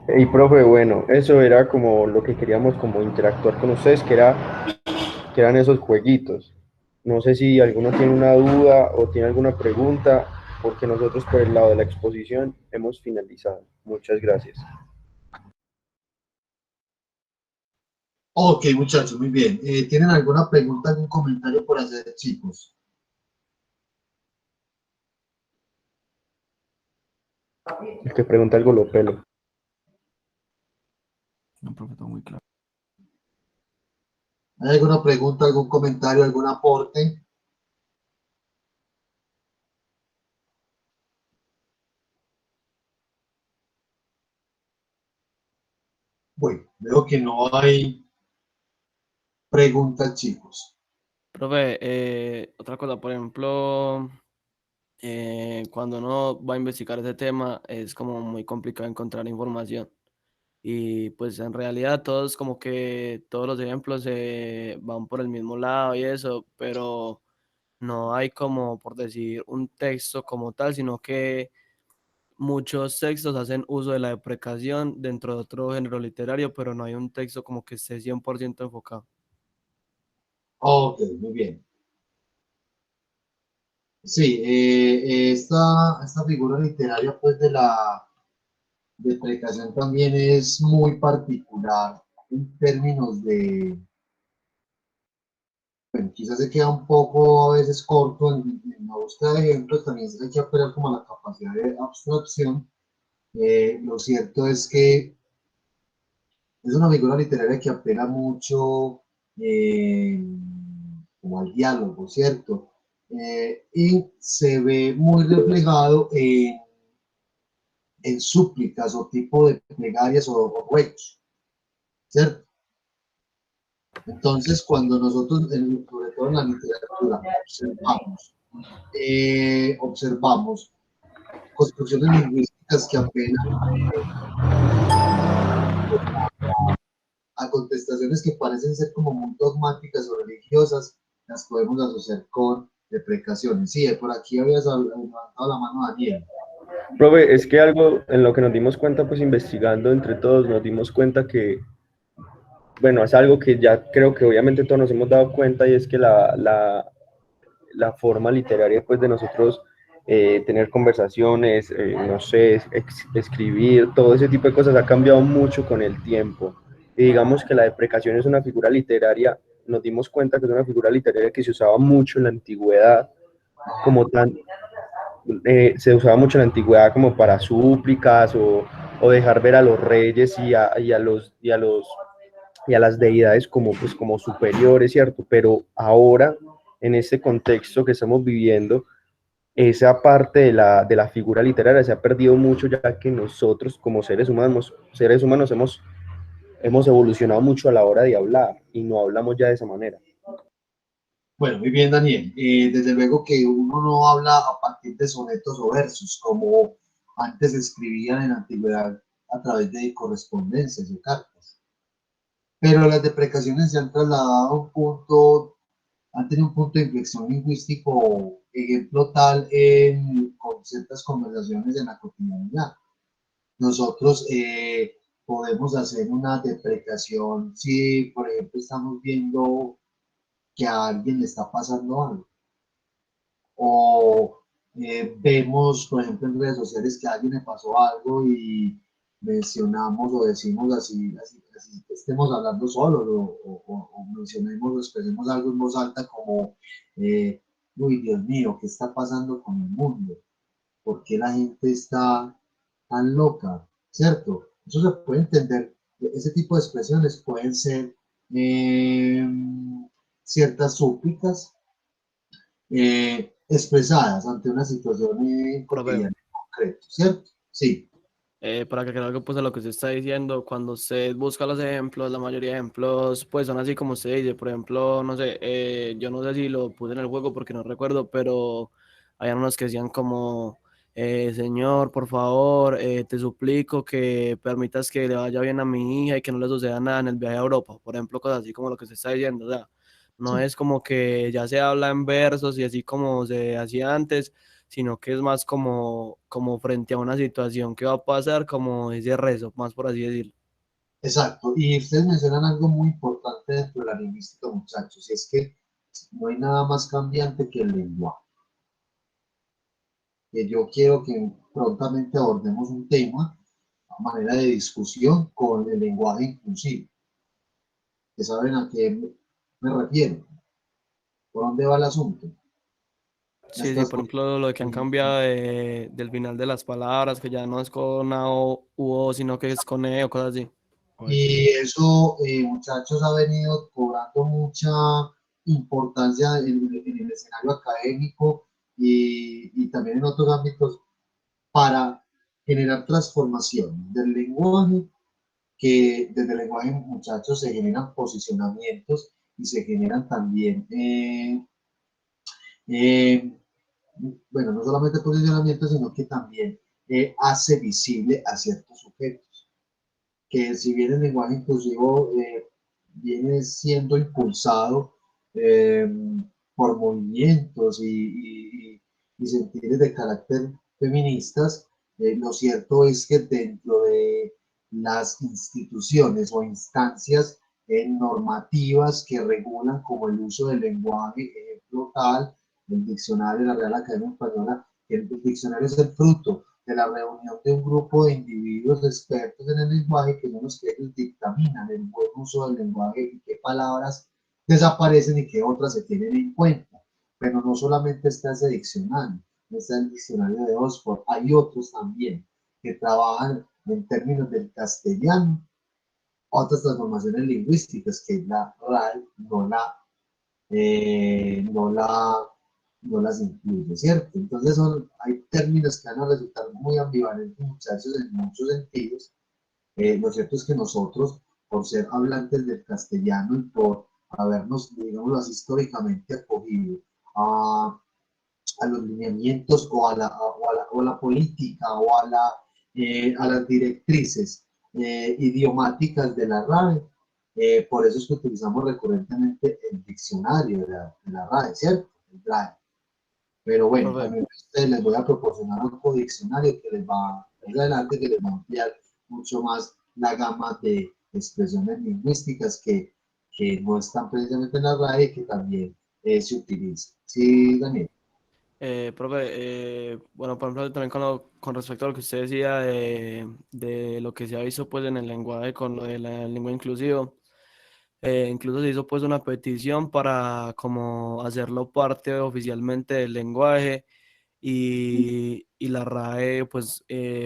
Y profe, bueno, eso era como lo que queríamos como interactuar con ustedes, que eran esos jueguitos. No sé si alguno tiene una duda o tiene alguna pregunta, porque nosotros por el lado de la exposición hemos finalizado. Muchas gracias. Ok, muchachos, muy bien. ¿Tienen alguna pregunta, algún comentario por hacer, chicos? El que pregunta algo lo pelo. No, profe, todo muy claro. ¿Hay alguna pregunta, algún comentario, algún aporte? Bueno, veo que no hay preguntas, chicos. Profe, otra cosa, por ejemplo, cuando uno va a investigar ese tema es como muy complicado encontrar información. Y pues en realidad todos como que todos los ejemplos van por el mismo lado y eso, pero no hay como por decir un texto como tal, sino que muchos textos hacen uso de la deprecación dentro de otro género literario, pero no hay un texto como que esté 100% enfocado. Ok, muy bien. Sí, esta figura literaria pues de la deprecación también es muy particular en términos de, bueno, quizás se queda un poco a veces corto en la búsqueda de ejemplos, también se hay que apelar como a la capacidad de abstracción. Lo cierto es que es una figura literaria que apela mucho como al diálogo, ¿cierto? Y se ve muy reflejado en súplicas o tipo de plegarias o ruegos, ¿cierto? Entonces, cuando nosotros, sobre todo en la literatura, observamos construcciones lingüísticas que apelan a contestaciones que parecen ser como muy dogmáticas o religiosas, las podemos asociar con deprecaciones. Sí, por aquí habías levantado la mano, Daniel. Profe, es que algo en lo que nos dimos cuenta, pues investigando entre todos, nos dimos cuenta que, bueno, es algo que ya creo que obviamente todos nos hemos dado cuenta y es que la forma literaria, pues de nosotros tener conversaciones, no sé, escribir, todo ese tipo de cosas ha cambiado mucho con el tiempo. Y digamos que la deprecación es una figura literaria, nos dimos cuenta que es una figura literaria que se usaba mucho en la antigüedad, como tan, se usaba mucho en la antigüedad como para súplicas o dejar ver a los reyes y a las deidades como, pues, como superiores, ¿cierto? Pero ahora, en este contexto que estamos viviendo, esa parte de la figura literaria se ha perdido mucho, ya que nosotros como seres humanos hemos evolucionado mucho a la hora de hablar y no hablamos ya de esa manera. Bueno, muy bien, Daniel. Desde luego que uno no habla a partir de sonetos o versos, como antes se escribían en la antigüedad a través de correspondencias o cartas. Pero las deprecaciones se han trasladado a un punto, han tenido un punto de inflexión lingüístico, ejemplo tal con ciertas conversaciones en la cotidianidad. Nosotros podemos hacer una deprecación si, por ejemplo, estamos viendo que a alguien le está pasando algo. O vemos, por ejemplo, en redes sociales que a alguien le pasó algo y mencionamos o decimos así estemos hablando solos o mencionemos o expresemos algo en voz alta como, uy, Dios mío, ¿qué está pasando con el mundo? ¿Por qué la gente está tan loca? ¿Cierto? Eso se puede entender, ese tipo de expresiones pueden ser eh, ciertas súplicas expresadas ante una situación Profe, cotidiana en concreto, ¿cierto? Sí. para que creo que pues a lo que usted está diciendo, cuando usted busca los ejemplos, la mayoría de ejemplos pues son así como usted dice, por ejemplo, no sé, yo no sé si lo puse en el juego porque no recuerdo, pero hay unos que decían como, Señor, por favor, te suplico que permitas que le vaya bien a mi hija y que no le suceda nada en el viaje a Europa, por ejemplo, cosas así como lo que usted está diciendo, o sea, No Sí. es como que ya se habla en versos y así como se hacía antes, sino que es más como frente a una situación que va a pasar, como ese rezo, más por así decirlo. Exacto, y ustedes mencionan algo muy importante dentro de la lingüística, muchachos, y es que no hay nada más cambiante que el lenguaje. Que yo quiero que prontamente abordemos un tema a manera de discusión con el lenguaje inclusivo, que saben a qué me refiero, por dónde va el asunto. Sí, sí, Estas por ejemplo, lo que han cambiado del final de las palabras, que ya no es con A o U O, sino que es con E o cosas así. O Y X. eso, muchachos, ha venido cobrando mucha importancia en el escenario académico y también en otros ámbitos para generar transformación del lenguaje, que desde el lenguaje, muchachos, se generan posicionamientos y se generan también, eh, bueno, no solamente posicionamientos, sino que también hace visible a ciertos sujetos que si bien el lenguaje inclusivo viene siendo impulsado eh, por movimientos y sentires de carácter feministas, lo cierto es que dentro de las instituciones o instancias normativas que regulan como el uso del lenguaje, ejemplo tal, el diccionario de la Real Academia Española, que el diccionario es el fruto de la reunión de un grupo de individuos expertos en el lenguaje que son los que ellos dictaminan el buen uso del lenguaje y qué palabras desaparecen y qué otras se tienen en cuenta. Pero no solamente está ese diccionario, no está el diccionario de Oxford, hay otros también que trabajan en términos del castellano, otras transformaciones lingüísticas que la RAE no las incluye, ¿cierto? Entonces hay términos que van a resultar muy ambivalentes, muchachos, en muchos sentidos. Lo cierto es que nosotros, por ser hablantes del castellano y por habernos, digamos así, históricamente acogido a los lineamientos o a la política a las directrices idiomáticas de la RAE, por eso es que utilizamos recurrentemente el diccionario de la RAE, ¿cierto? El DRAE. Pero bueno, Profe, también a ustedes les voy a proporcionar otro diccionario que les va, más adelante, que les va a ampliar mucho más la gama de expresiones lingüísticas que no están precisamente en la RAE y que también se utilizan. Sí, Daniel. profe, bueno, por ejemplo, también con respecto a lo que usted decía de lo que se ha visto pues en el lenguaje con lo de la lengua inclusiva, incluso se hizo pues una petición para como hacerlo parte oficialmente del lenguaje y la RAE pues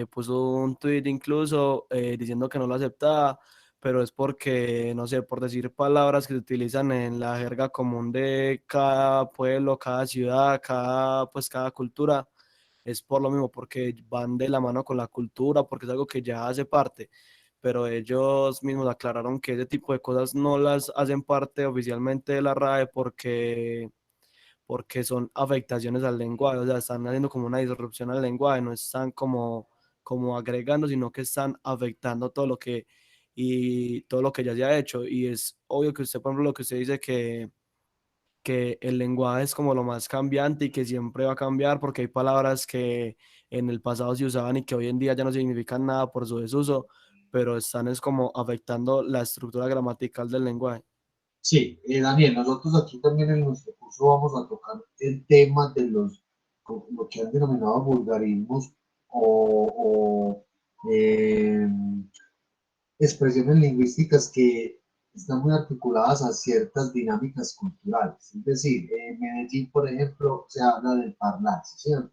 puso un tweet incluso diciendo que no lo aceptaba, pero es porque, no sé, por decir palabras que se utilizan en la jerga común de cada pueblo, cada ciudad, cada cultura, es por lo mismo, porque van de la mano con la cultura, porque es algo que ya hace parte, pero ellos mismos aclararon que ese tipo de cosas no las hacen parte oficialmente de la RAE porque son afectaciones al lenguaje, o sea, están haciendo como una disrupción al lenguaje, no están como agregando, sino que están afectando todo lo que ya se ha hecho. Y es obvio que usted, por ejemplo, lo que usted dice que el lenguaje es como lo más cambiante y que siempre va a cambiar porque hay palabras que en el pasado se usaban y que hoy en día ya no significan nada por su desuso, pero están es como afectando la estructura gramatical del lenguaje. Sí, Daniel, nosotros aquí también en nuestro curso vamos a tocar el tema de lo que han denominado vulgarismos o expresiones lingüísticas que están muy articuladas a ciertas dinámicas culturales. Es decir, en Medellín, por ejemplo, se habla del parlarse, ¿cierto?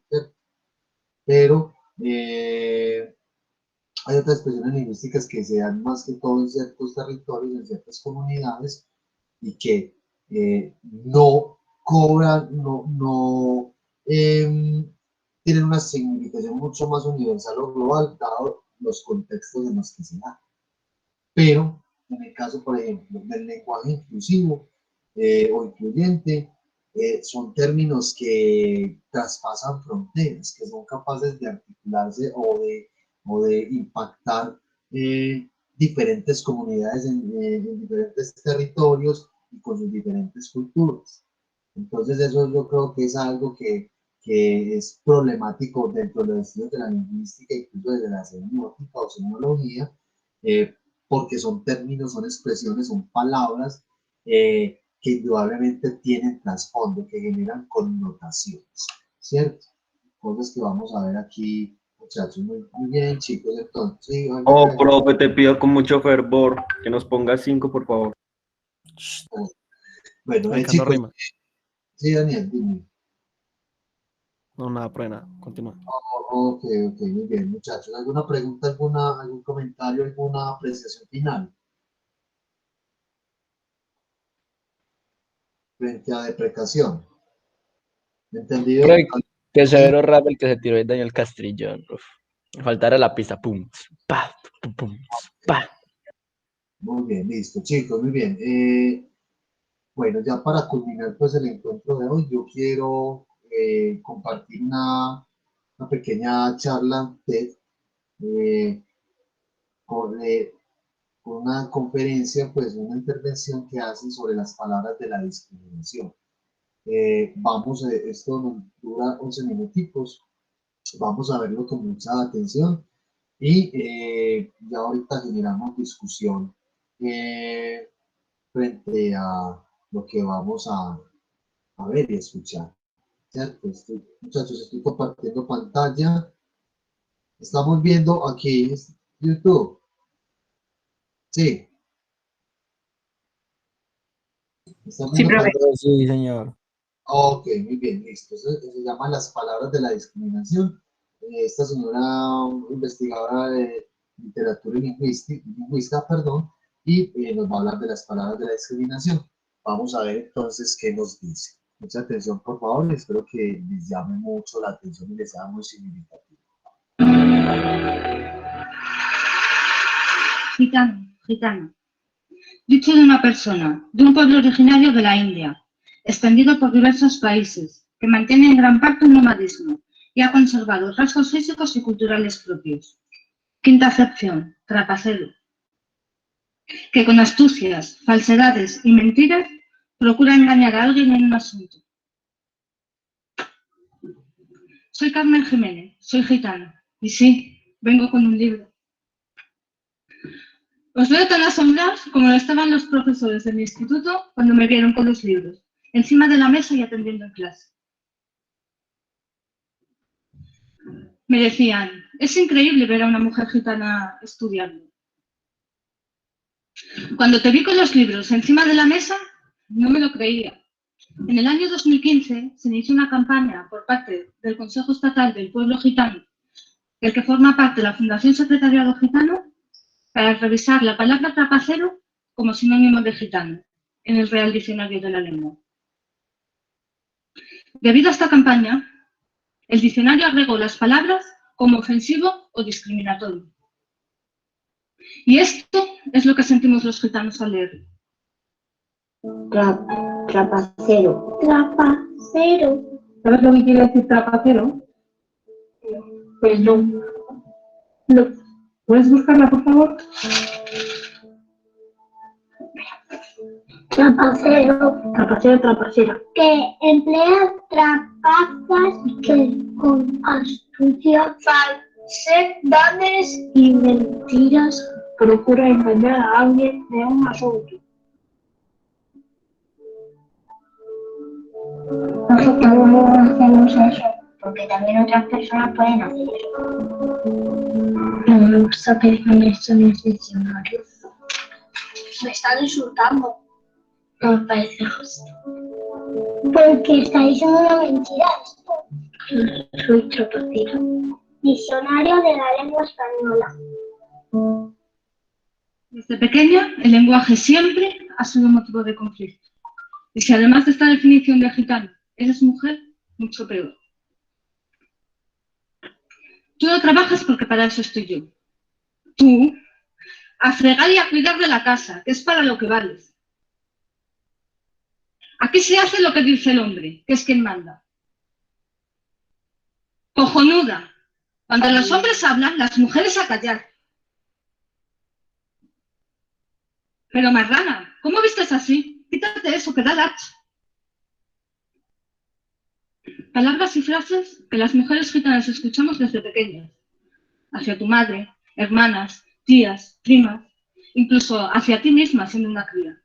Pero hay otras expresiones lingüísticas que se dan más que todo en ciertos territorios, en ciertas comunidades, y que no cobran, tienen una significación mucho más universal o global, dado los contextos en los que se dan. Pero en el caso, por ejemplo, del lenguaje inclusivo o incluyente, son términos que traspasan fronteras, que son capaces de articularse o de impactar diferentes comunidades en diferentes territorios y con sus diferentes culturas. Entonces eso yo creo que es algo que es problemático dentro de los estudios de la lingüística, incluso desde la semiótica o semiología, porque son términos, son expresiones, son palabras que indudablemente tienen trasfondo, que generan connotaciones, ¿cierto? Cosas que vamos a ver aquí, muchachos. Muy bien, chicos, entonces. Sí, Oh, profe, te pido con mucho fervor que nos ponga 5, por favor. Bueno, Ay, que no chicos. rima. Sí, Daniel, dime. No, nada, prueba, continúa. Ok, muy bien, muchachos. ¿Alguna pregunta, algún comentario, alguna apreciación final? Frente a deprecación. ¿Entendido? Profe, qué severo rap el que se tiró de Daniel Castrillón. Uf. Faltara la pista, pum, pa, pum, pum, pa. Muy bien, listo, chicos, muy bien. Bueno, ya para culminar pues el encuentro de hoy, yo quiero compartir una pequeña charla TED con una conferencia, pues una intervención que hacen sobre las palabras de la discriminación. Esto nos dura 11 minuticos, vamos a verlo con mucha atención y ya ahorita generamos discusión frente a lo que vamos a ver y escuchar. ¿Cierto? Muchachos, estoy compartiendo pantalla. Estamos viendo aquí YouTube. Sí. ¿Están Sí, viendo profe. pantalla? Sí, señor. Ok, muy bien, listo. Eso se llama Las palabras de la discriminación. Esta señora investigadora de literatura y lingüística, perdón, y nos va a hablar de las palabras de la discriminación. Vamos a ver entonces qué nos dice. Mucha atención, por favor. Espero que les llame mucho la atención y les sea muy significativo. Gitano, gitano. Dicho de una persona, de un pueblo originario de la India, extendido por diversos países, que mantiene en gran parte un nomadismo y ha conservado rasgos físicos y culturales propios. Quinta acepción, trapacero, que con astucias, falsedades y mentiras procura engañar a alguien en un asunto. Soy Carmen Jiménez, soy gitano, y sí, vengo con un libro. Os veo tan asombrados como lo estaban los profesores de mi instituto cuando me vieron con los libros, encima de la mesa y atendiendo en clase. Me decían, es increíble ver a una mujer gitana estudiando. Cuando te vi con los libros encima de la mesa, no me lo creía. En el año 2015 se inició una campaña por parte del Consejo Estatal del Pueblo Gitano, del que forma parte la Fundación Secretariado Gitano, para revisar la palabra trapacero como sinónimo de gitano en el Real Diccionario de la Lengua. Debido a esta campaña, el diccionario agregó las palabras como ofensivo o discriminatorio. Y esto es lo que sentimos los gitanos al leerlo. Trapacero. Trapacero. ¿Sabes lo que quiere decir trapacero? Pues no. No. ¿Puedes buscarla, por favor? Trapacero. Trapacero, trapacero. Que emplea trapazas que con astucia, falsedades y mentiras procura engañar a alguien de un asunto. Nosotros no hacemos eso, porque también otras personas pueden hacer eso. No me gusta que digan esto en el diccionario. Me están insultando. No me parece justo. Porque está diciendo una mentira esto. Soy trapacero. Diccionario de la lengua española. Desde pequeña, el lenguaje siempre ha sido motivo de conflicto. Y si además de esta definición de gitano eres mujer, mucho peor. Tú no trabajas porque para eso estoy yo. Tú, a fregar y a cuidar de la casa, que es para lo que vales. Aquí se hace lo que dice el hombre, que es quien manda. Cojonuda. Cuando los hombres hablan, las mujeres a callar. Pero marrana, ¿cómo vistes así? Quítate eso, que da lache. Palabras y frases que las mujeres gitanas escuchamos desde pequeñas. Hacia tu madre, hermanas, tías, primas, incluso hacia ti misma siendo una cría.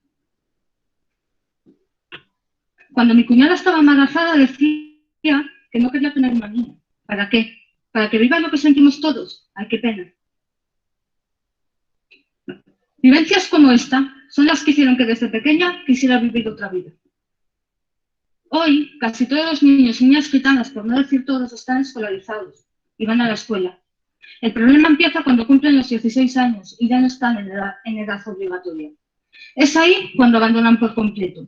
Cuando mi cuñada estaba embarazada decía que no quería tener una niña. ¿Para qué? Para que viva lo que sentimos todos. Ay, qué pena. Vivencias como esta son las que hicieron que desde pequeña quisiera vivir otra vida. Hoy, casi todos los niños y niñas gitanas, por no decir todos, están escolarizados y van a la escuela. El problema empieza cuando cumplen los 16 años y ya no están en edad obligatoria. Es ahí cuando abandonan por completo,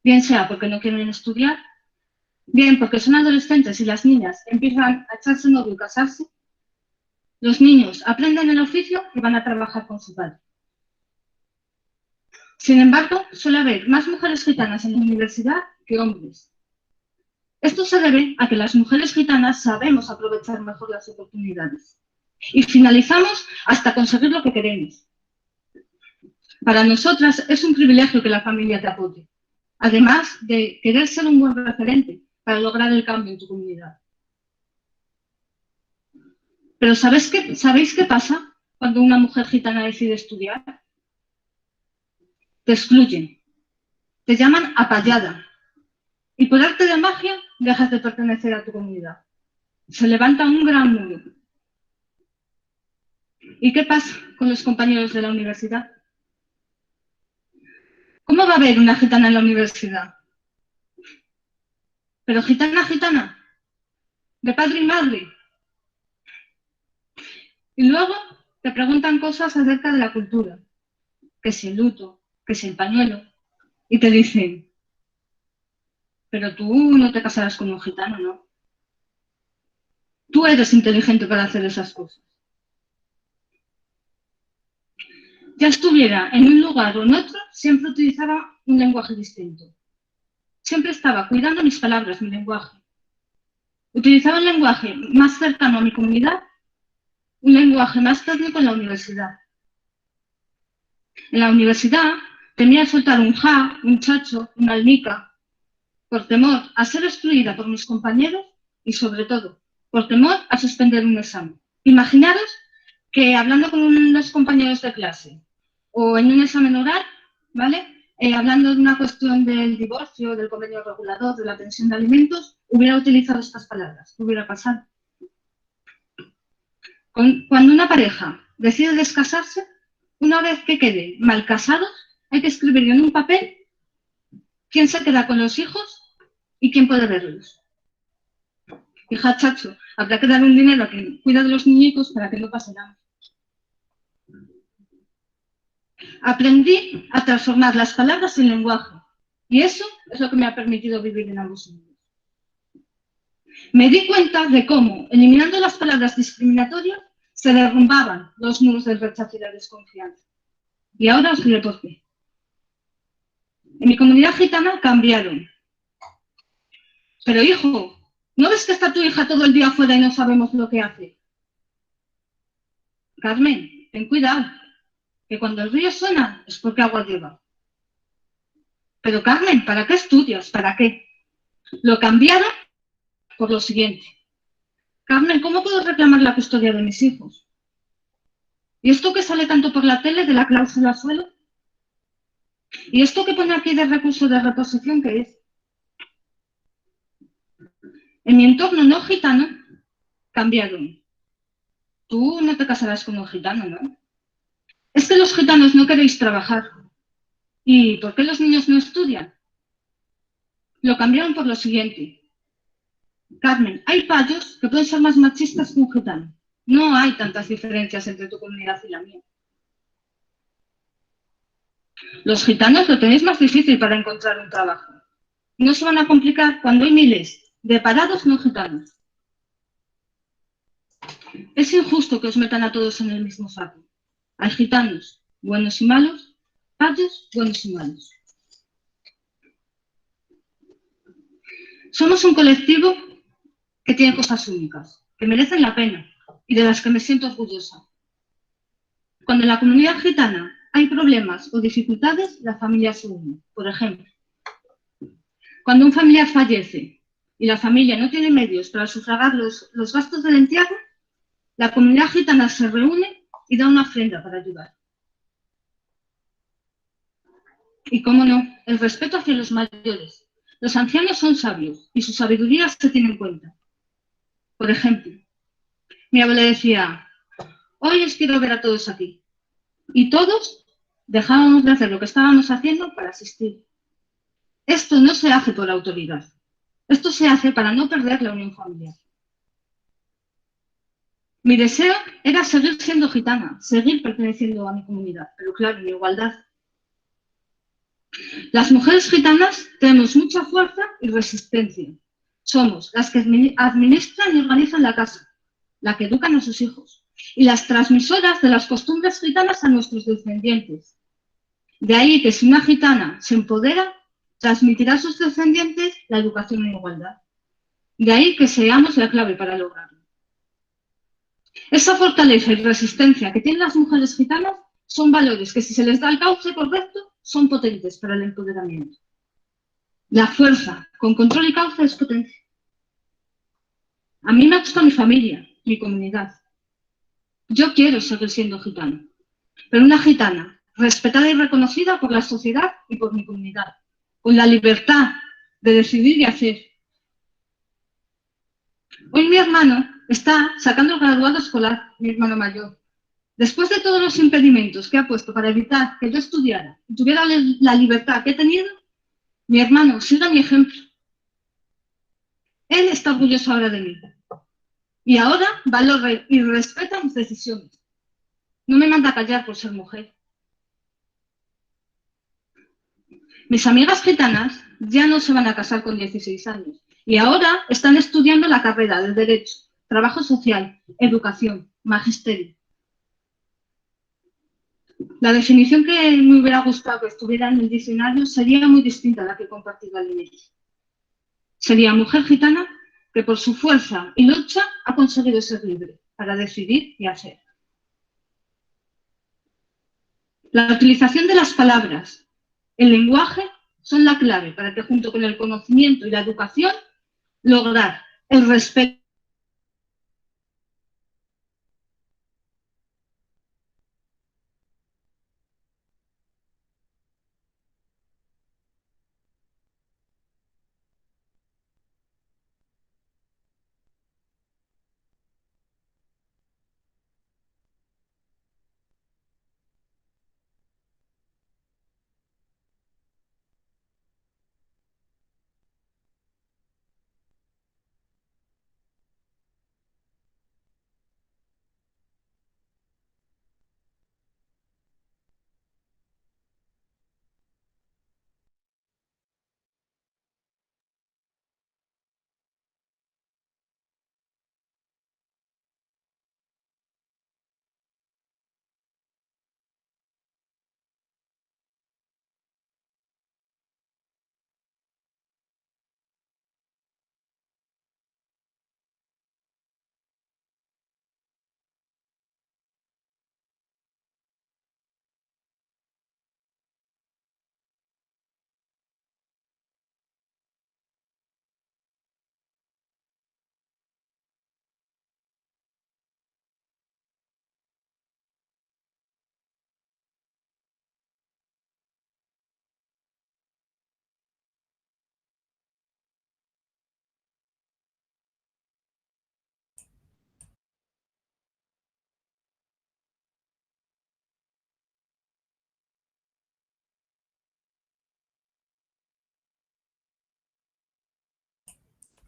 bien sea porque no quieren estudiar, bien porque son adolescentes y las niñas empiezan a echarse novio y casarse. Los niños aprenden el oficio y van a trabajar con su padre. Sin embargo, suele haber más mujeres gitanas en la universidad que hombres. Esto se debe a que las mujeres gitanas sabemos aprovechar mejor las oportunidades y finalizamos hasta conseguir lo que queremos. Para nosotras es un privilegio que la familia te apoye, además de querer ser un buen referente para lograr el cambio en tu comunidad. Pero ¿sabéis qué pasa cuando una mujer gitana decide estudiar? Te excluyen, te llaman apallada y por arte de magia dejas de pertenecer a tu comunidad. Se levanta un gran muro. ¿Y qué pasa con los compañeros de la universidad? ¿Cómo va a haber una gitana en la universidad? Pero gitana, de padre y madre. Y luego te preguntan cosas acerca de la cultura, que si el luto, que si el pañuelo, y te dicen, pero tú no te casarás con un gitano, ¿no? Tú eres inteligente para hacer esas cosas. Ya estuviera en un lugar o en otro, siempre utilizaba un lenguaje distinto. Siempre estaba cuidando mis palabras, mi lenguaje. Utilizaba un lenguaje más cercano a mi comunidad, un lenguaje más técnico en la universidad. En la universidad temía soltar un ja, un chacho, una almica, por temor a ser excluida por mis compañeros y, sobre todo, por temor a suspender un examen. Imaginaros que hablando con unos compañeros de clase o en un examen oral, ¿vale? Hablando de una cuestión del divorcio, del convenio regulador, de la pensión de alimentos, hubiera utilizado estas palabras. ¿Qué hubiera pasado? Cuando una pareja decide descasarse, una vez que quede mal casados, hay que escribir en un papel quién se queda con los hijos y quién puede verlos. Hija, chacho, habrá que dar un dinero a quien cuida de los niñitos para que no pase nada. Aprendí a transformar las palabras en lenguaje y eso es lo que me ha permitido vivir en ambos mundos. Me di cuenta de cómo, eliminando las palabras discriminatorias, se derrumbaban los muros del rechazo y la desconfianza. Y ahora os diré por qué. En mi comunidad gitana cambiaron. Pero hijo, ¿no ves que está tu hija todo el día afuera y no sabemos lo que hace? Carmen, ten cuidado, que cuando el río suena es porque agua lleva. Pero Carmen, ¿para qué estudias? ¿Para qué? Lo cambiaron por lo siguiente. Carmen, ¿cómo puedo reclamar la custodia de mis hijos? ¿Y esto que sale tanto por la tele de la cláusula suelo? ¿Y esto que pone aquí de recurso de reposición qué es? En mi entorno no gitano cambiaron. Tú no te casarás con un gitano, ¿no? Es que los gitanos no queréis trabajar. ¿Y por qué los niños no estudian? Lo cambiaron por lo siguiente. Carmen, hay payos que pueden ser más machistas que un gitano. No hay tantas diferencias entre tu comunidad y la mía. Los gitanos lo tenéis más difícil para encontrar un trabajo. No se van a complicar cuando hay miles de parados no gitanos. Es injusto que os metan a todos en el mismo saco. Hay gitanos buenos y malos, payos buenos y malos. Somos un colectivo que tiene cosas únicas, que merecen la pena y de las que me siento orgullosa. Cuando en la comunidad gitana hay problemas o dificultades, la familia se une. Por ejemplo, cuando un familiar fallece y la familia no tiene medios para sufragar los gastos del entierro, la comunidad gitana se reúne y da una ofrenda para ayudar. Y cómo no, el respeto hacia los mayores. Los ancianos son sabios y su sabiduría se tiene en cuenta. Por ejemplo, mi abuela decía, hoy os quiero ver a todos aquí. Y todos dejábamos de hacer lo que estábamos haciendo para asistir. Esto no se hace por autoridad. Esto se hace para no perder la unión familiar. Mi deseo era seguir siendo gitana, seguir perteneciendo a mi comunidad, pero claro, en igualdad. Las mujeres gitanas tenemos mucha fuerza y resistencia. Somos las que administran y organizan la casa, la que educan a sus hijos, y las transmisoras de las costumbres gitanas a nuestros descendientes. De ahí que si una gitana se empodera, transmitirá a sus descendientes la educación en igualdad. De ahí que seamos la clave para lograrlo. Esa fortaleza y resistencia que tienen las mujeres gitanas son valores que, si se les da el cauce correcto, son potentes para el empoderamiento. La fuerza con control y cauce es potencia. A mí me gusta mi familia, mi comunidad. Yo quiero seguir siendo gitana, pero una gitana respetada y reconocida por la sociedad y por mi comunidad, con la libertad de decidir y hacer. Hoy mi hermano está sacando el graduado escolar, mi hermano mayor. Después de todos los impedimentos que ha puesto para evitar que yo estudiara y tuviera la libertad que he tenido, mi hermano sigue mi ejemplo. Él está orgulloso ahora de mí. Y ahora valora y respeta mis decisiones. No me manda a callar por ser mujer. Mis amigas gitanas ya no se van a casar con 16 años y ahora están estudiando la carrera de Derecho, Trabajo Social, Educación, Magisterio. La definición que me hubiera gustado que estuviera en el diccionario sería muy distinta a la que compartí al inicio. Sería mujer gitana que por su fuerza y lucha ha conseguido ser libre para decidir y hacer. La utilización de las palabras, el lenguaje, son la clave para que, junto con el conocimiento y la educación, lograr el respeto.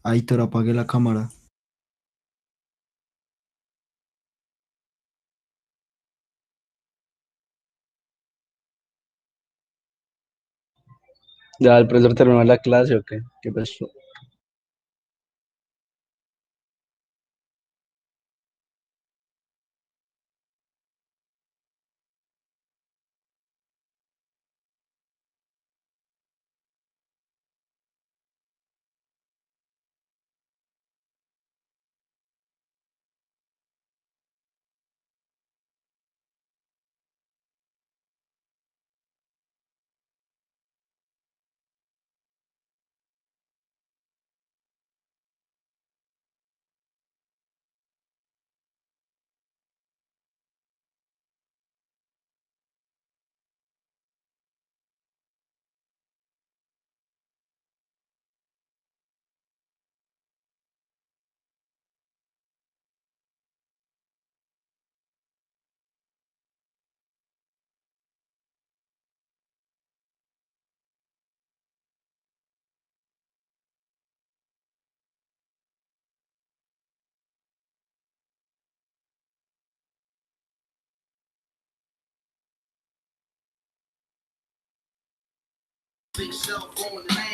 Aitor, apague la cámara. Ya el profesor terminó la clase o qué? ¿Qué pasó?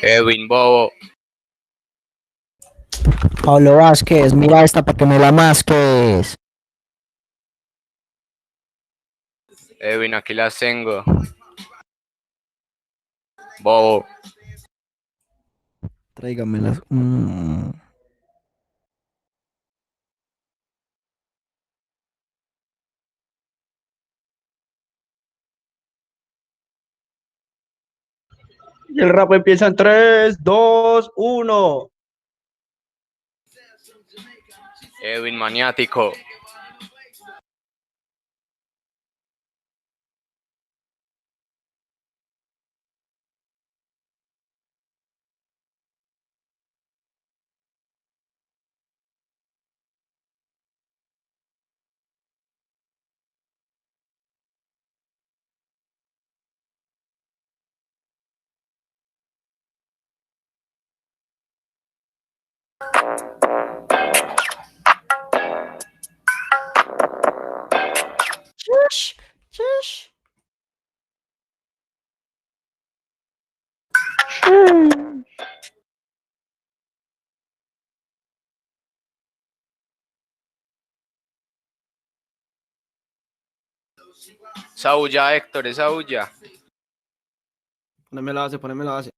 Edwin Bobo. Pablo Vázquez, mira esta para que me la masques. Edwin, aquí las tengo. Bobo. Tráigamelas. Y el rap empieza en 3, 2, 1. Edwin maniático. Shush, shush. Esa bulla, Héctor, esa bulla. Poneme la base, poneme la base.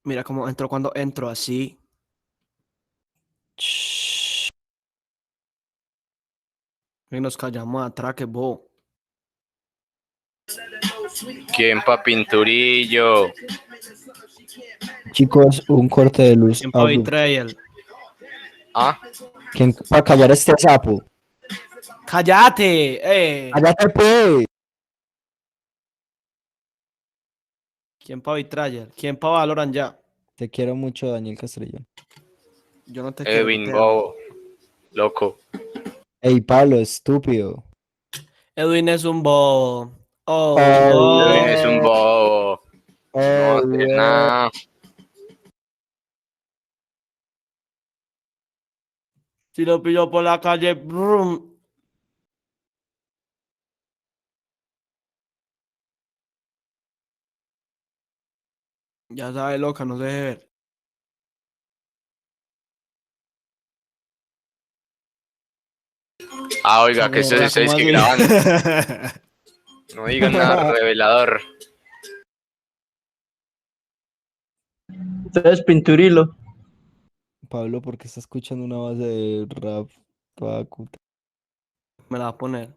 Mira cómo entro cuando entro así. Y nos callamos atrás, que bo. ¿Quién pa' Pinturillo? Chicos, un corte de luz. ¿Quién pa' Betrayal? ¿Ah? ¿Quién para callar este sapo? ¡Cállate! ¡Cállate, pues! ¿Quién pa' Betrayal? ¿Quién pa' Valorant ya? Te quiero mucho, Daniel Castrellón. Yo no te quiero. Edwin Bobo. Loco. Ey, Pablo, estúpido. Edwin es un bobo. Oh, Edwin es un bobo. No Oh, hace nada. Si lo pillo por la calle, brum. Ya sabe, loca, no se deje ver. Ah, oiga, que esto se está ¿Cómo así? grabando. No digan nada revelador. Entonces, Pinturilo. Pablo, ¿por qué está escuchando una base de rap toda cuta? Me la va a poner.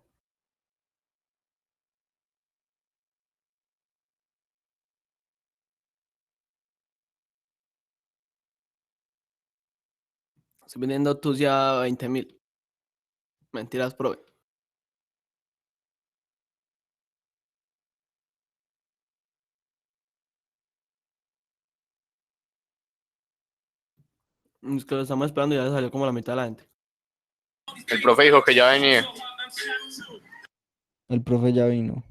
Estoy vendiendo tus ya 20.000. Mentiras, prove. Es que lo estamos esperando y ya salió como la mitad de la gente. El profe dijo que ya venía. El profe ya vino.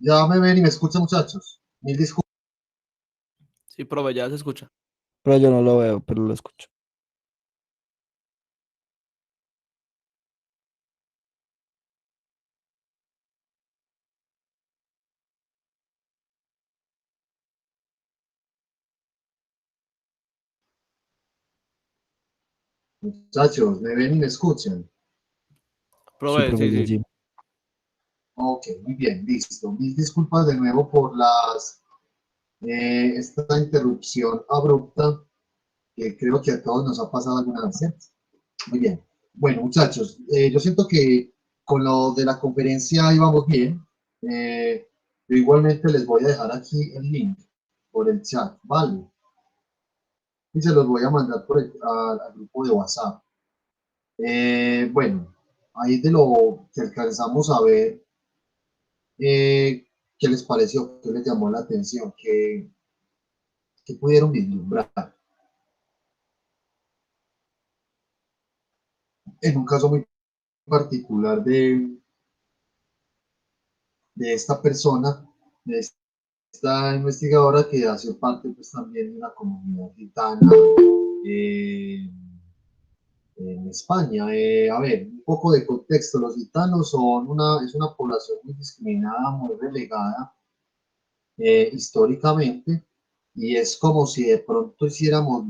Ya me ven y me escuchan, muchachos. Mil disculpas. Sí, prove, ya se escucha. Pero yo no lo veo, pero lo escucho. Muchachos, ¿me ven y me escuchan? Sí, Profe, sí, profesor, sí. sí. Ok, muy bien, listo. Mil disculpas de nuevo por esta interrupción abrupta que creo que a todos nos ha pasado alguna vez, ¿cierto? Muy bien. Bueno, muchachos, yo siento que con lo de la conferencia íbamos bien. Yo igualmente les voy a dejar aquí el link por el chat, ¿vale? Y se los voy a mandar al grupo de WhatsApp. Bueno, ahí de lo que alcanzamos a ver, ¿qué les pareció? ¿Qué les llamó la atención? ¿Qué pudieron vislumbrar? En un caso muy particular de esta persona, de esta investigadora que hace parte pues también de una comunidad gitana en España. A ver, un poco de contexto, los gitanos es una población muy discriminada, muy relegada históricamente, y es como si de pronto hiciéramos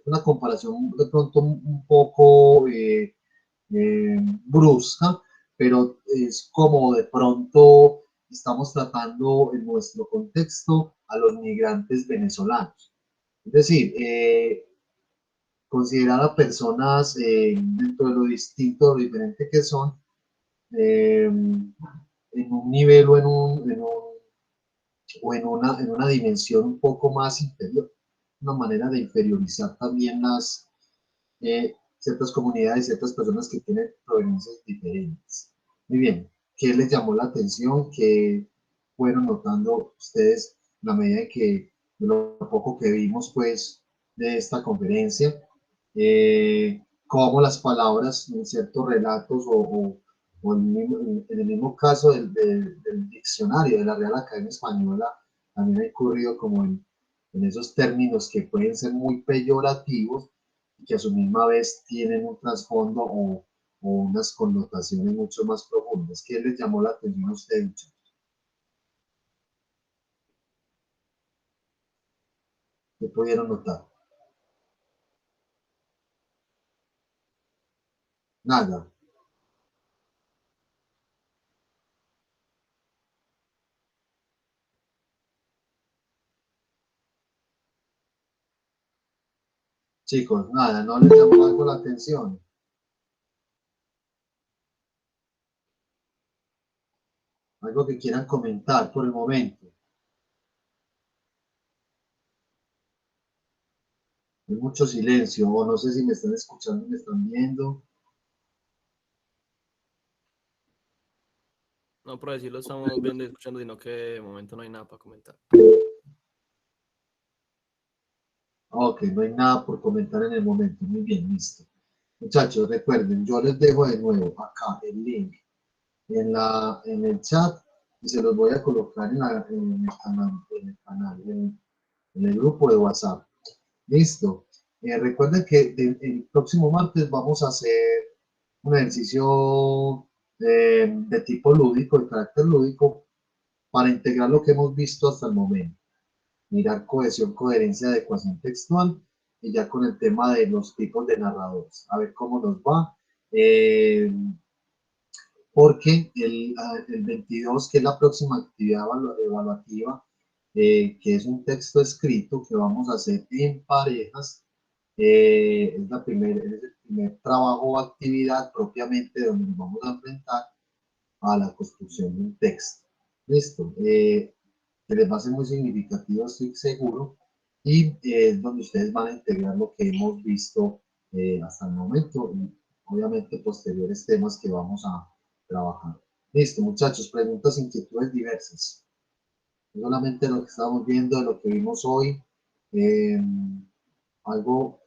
una comparación de pronto un poco brusca, pero es como de pronto estamos tratando en nuestro contexto a los migrantes venezolanos. Es decir, considerar a personas dentro de lo distinto, lo diferente que son, en un nivel o en una dimensión un poco más inferior, una manera de inferiorizar también ciertas comunidades, ciertas personas que tienen proveniencias diferentes. Muy bien, ¿qué les llamó la atención? ¿Qué fueron notando ustedes en la medida en que, de lo poco que vimos, pues, de esta conferencia? Cómo las palabras en ciertos relatos o en el mismo caso del diccionario de la Real Academia Española, también ha incurrido como en esos términos que pueden ser muy peyorativos y que a su misma vez tienen un trasfondo o unas connotaciones mucho más profundas. ¿Qué les llamó la atención a ustedes? ¿Qué pudieron notar? Nada. Chicos, nada, no les llamó algo la atención. Algo que quieran comentar por el momento. Hay mucho silencio, o no sé si me están escuchando, me están viendo. No, profe, sí lo estamos viendo y escuchando, sino que de momento no hay nada para comentar. Ok, no hay nada por comentar en el momento. Muy bien, listo. Muchachos, recuerden, yo les dejo de nuevo acá el link en el chat y se los voy a colocar en el grupo de WhatsApp. Listo. Recuerden que el próximo martes vamos a hacer un ejercicio de tipo lúdico, de carácter lúdico, para integrar lo que hemos visto hasta el momento. Mirar cohesión, coherencia, adecuación textual y ya con el tema de los tipos de narradores. A ver cómo nos va. Porque el 22, que es la próxima actividad evaluativa, que es un texto escrito que vamos a hacer en parejas, es el primer trabajo o actividad propiamente donde nos vamos a enfrentar a la construcción de un texto. Listo. Que les va a ser muy significativo, estoy seguro, y es donde ustedes van a integrar lo que hemos visto hasta el momento y obviamente posteriores temas que vamos a trabajar. Listo, muchachos, preguntas, inquietudes diversas. No solamente lo que estamos viendo, lo que vimos hoy, algo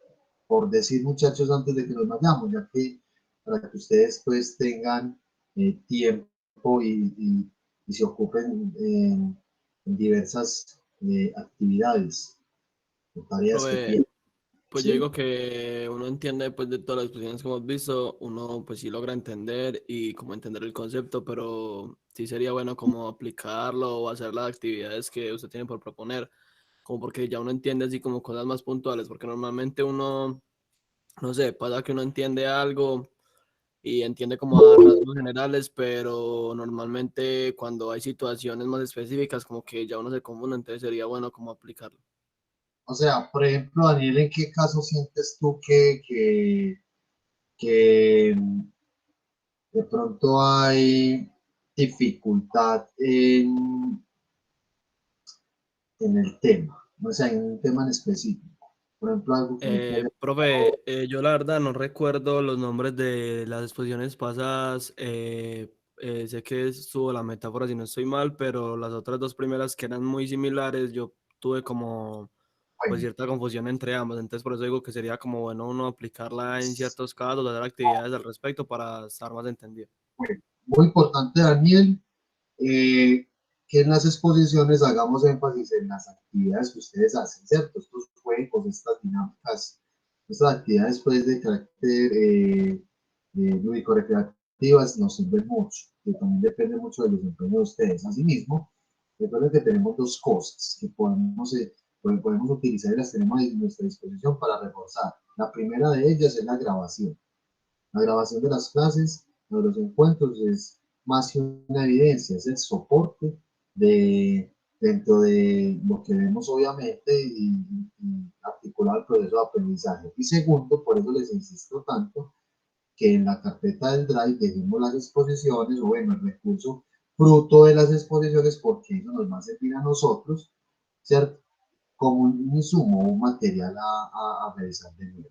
por decir, muchachos, antes de que nos vayamos, ya que para que ustedes pues tengan tiempo y se ocupen en diversas actividades o tareas que Profe, tienen. pues yo ¿Sí? digo que uno entiende pues de todas las exposiciones que hemos visto, uno pues sí logra entender y como entender el concepto, pero sí sería bueno como aplicarlo o hacer las actividades que usted tiene por proponer, como porque ya uno entiende así como cosas más puntuales, porque normalmente uno no sé, pasa que uno entiende algo y entiende como a rasgos generales, pero normalmente cuando hay situaciones más específicas como que ya uno se confunde, entonces sería bueno como aplicarlo. O sea, por ejemplo, Daniel, ¿en qué caso sientes tú que de pronto hay dificultad en el tema? O sea, en un tema en específico. Por ejemplo, algo que no te haya Profe, yo la verdad no recuerdo los nombres de las exposiciones pasadas. Sé que estuvo la metáfora si no estoy mal, pero las otras dos primeras que eran muy similares, yo tuve como pues cierta confusión entre ambas. Entonces por eso digo que sería como bueno uno aplicarla en ciertos casos, hacer actividades al respecto para estar más entendido. muy importante, Daniel, que en las exposiciones hagamos énfasis en las actividades que ustedes hacen, ¿cierto? Estos juegos, estas dinámicas, estas actividades pues de carácter lúdico-recreativas nos sirven mucho, que también depende mucho del desempeño de ustedes. Asimismo, recuerden que tenemos dos cosas que podemos utilizar y las tenemos a nuestra disposición para reforzar. La primera de ellas es la grabación. La grabación de las clases, de los encuentros, es más que una evidencia, es el soporte dentro de lo que vemos obviamente y articular el proceso de aprendizaje. Y segundo, por eso les insisto tanto, que en la carpeta del Drive dejemos las exposiciones o bueno, el recurso fruto de las exposiciones porque eso nos va a servir a nosotros, ¿cierto? Como un insumo, un material a revisar de nuevo.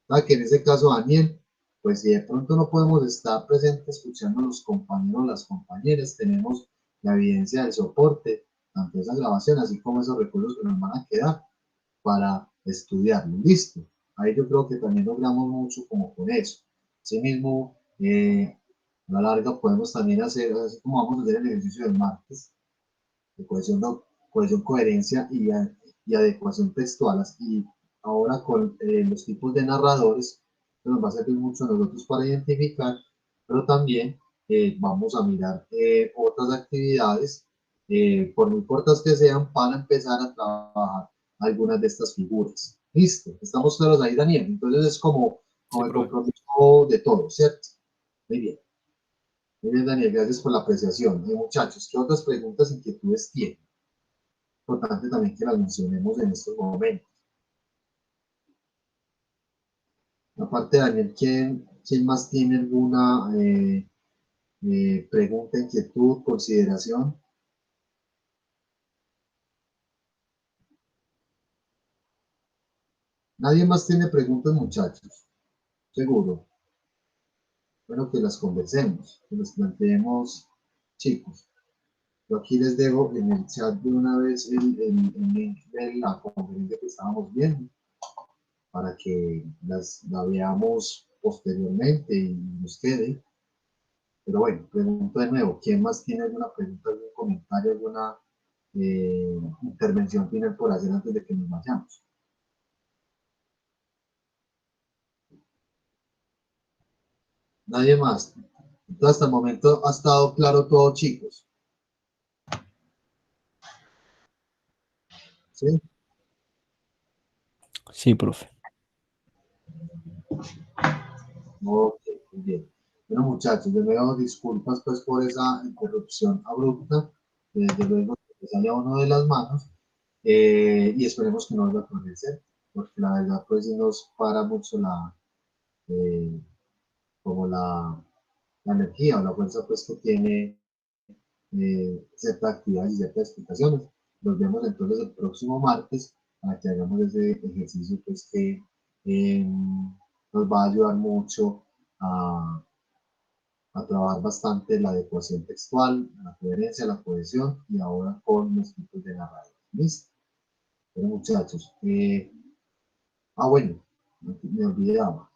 ¿Verdad? Que en ese caso, Daniel, pues si de pronto no podemos estar presentes escuchando a los compañeros, las compañeras, tenemos la evidencia del soporte, tanto esa grabación, así como esos recursos que nos van a quedar para estudiarlo. Listo. Ahí yo creo que también logramos mucho como con eso. Asimismo, a la larga podemos también hacer, así como vamos a hacer el ejercicio del martes, de cohesión, coherencia y adecuación textual. Y ahora con los tipos de narradores, nos va a servir mucho a nosotros para identificar, pero también vamos a mirar otras actividades, por muy cortas que sean, para empezar a trabajar algunas de estas figuras. Listo, estamos claros ahí, Daniel. Entonces es como el compromiso de todos, ¿cierto? Muy bien. Muy bien, Daniel, gracias por la apreciación. Muchachos, ¿qué otras preguntas, inquietudes tienen? Importante también que las mencionemos en estos momentos. Aparte de Daniel, ¿quién más tiene alguna pregunta, inquietud, consideración? Nadie más tiene preguntas, muchachos. Seguro. Bueno, que las conversemos, que las planteemos, chicos. Yo aquí les dejo en el chat de una vez el link de la conferencia que estábamos viendo, para que la veamos posteriormente y nos quede. Pero bueno, pregunto de nuevo, ¿quién más tiene alguna pregunta, algún comentario, alguna intervención final por hacer antes de que nos vayamos? Nadie más. Entonces, hasta el momento ha estado claro todo, chicos. ¿Sí? Sí, profe. Ok, muy bien. Bueno, muchachos, de nuevo disculpas pues por esa interrupción abrupta, desde luego que salía uno de las manos, y esperemos que no vuelva a acontecer, porque la verdad pues sí nos para mucho eh, como la energía o la fuerza pues que tiene ciertas actividades y ciertas explicaciones. Nos vemos entonces el próximo martes para que hagamos ese ejercicio pues que nos va a ayudar mucho a trabajar bastante la adecuación textual, la coherencia, la cohesión y ahora con los tipos de narradores. ¿Listo? Bueno, muchachos. Bueno, me olvidaba.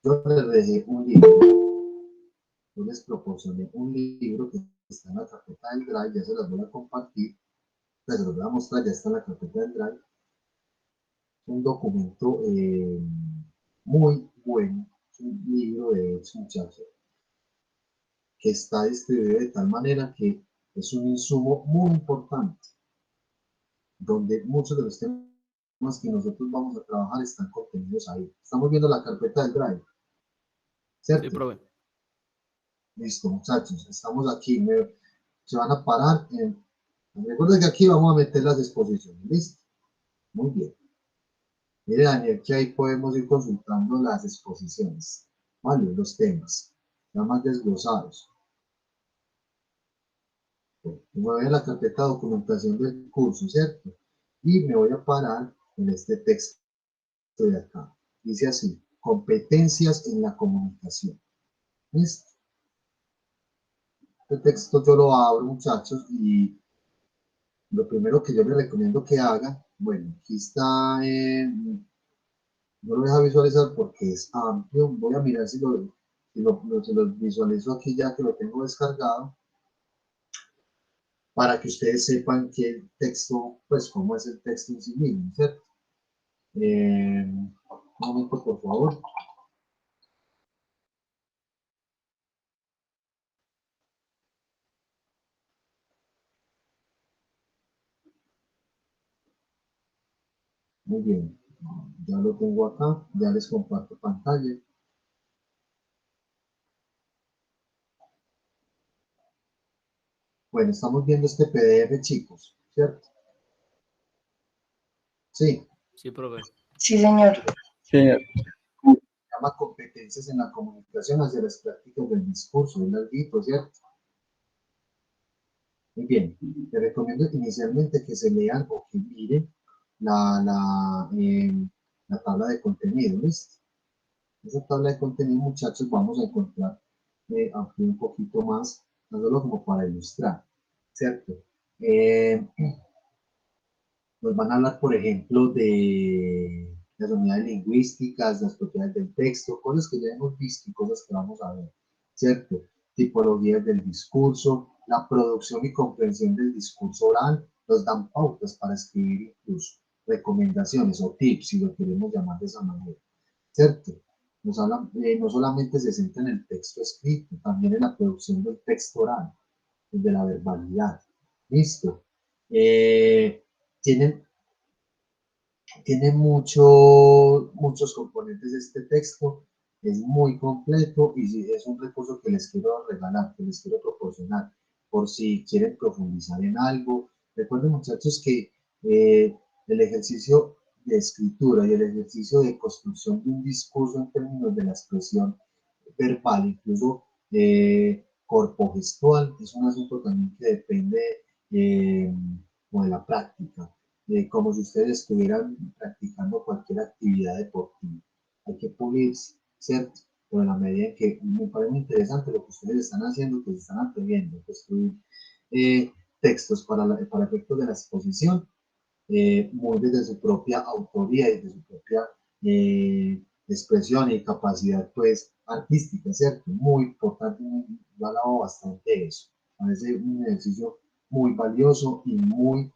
Yo les dejé un libro. Yo les proporcioné un libro que está en la carpeta del Drive, ya se las voy a compartir, pues se los voy a mostrar, ya está en la carpeta del Drive. Un documento muy bueno, un libro de hecho, muchachos, que está distribuido de tal manera que es un insumo muy importante, donde muchos de los temas que nosotros vamos a trabajar están contenidos ahí. Estamos viendo la carpeta del Drive, ¿cierto? Sí, profe. Listo, muchachos, estamos aquí. Se van a parar. Recuerden que aquí vamos a meter las exposiciones, ¿listo? Muy bien. Mire, Daniel, que ahí podemos ir consultando las exposiciones, ¿vale? Los temas, ya más desglosados. Me voy a la carpeta de documentación del curso, ¿cierto? Y me voy a parar en este texto de acá. Dice así, competencias en la comunicación. ¿Listo? Este texto yo lo abro, muchachos, y lo primero que yo les recomiendo que hagan, bueno, aquí está, no lo deja visualizar porque es amplio. Voy a mirar si lo visualizo aquí ya que lo tengo descargado, para que ustedes sepan que el texto, pues cómo es el texto en sí mismo, ¿cierto? Un momento, por favor. Muy bien, ya lo tengo acá, ya les comparto pantalla. Bueno, estamos viendo este PDF, chicos, ¿cierto? Sí. Sí, profe. Sí, señor. Señor. Se llama competencias en la comunicación hacia las prácticas del discurso, el larguito, ¿cierto? Muy bien, te recomiendo inicialmente que se lean o que miren la tabla de contenido, ¿listo? Esa tabla de contenido, muchachos, vamos a encontrar aquí un poquito más, no solo como para ilustrar, ¿cierto? Nos van a hablar, por ejemplo, de las unidades lingüísticas, las propiedades del texto, cosas que ya hemos visto y cosas que vamos a ver, ¿cierto? Tipologías del discurso, la producción y comprensión del discurso oral, nos dan pautas para escribir incluso, recomendaciones o tips, si lo queremos llamar de esa manera, ¿cierto? Nos hablan, no solamente se centra en el texto escrito, también en la producción del texto oral, de la verbalidad, ¿listo? Tiene muchos componentes este texto, es muy completo y es un recurso que les quiero regalar, que les quiero proporcionar, por si quieren profundizar en algo. Recuerden, muchachos, que el ejercicio de escritura y el ejercicio de construcción de un discurso en términos de la expresión verbal, incluso corpogestual, es un asunto también que depende como de la práctica, como si ustedes estuvieran practicando cualquier actividad deportiva. Hay que pulirse, ¿cierto? Pero en la medida en que me parece muy interesante lo que ustedes están haciendo, que se están atreviendo a construir textos para efectos de la exposición, muy desde su propia autoría y desde su propia expresión y capacidad, pues, artística, ¿cierto? Muy importante, yo alabo bastante eso. Parece un ejercicio muy valioso y muy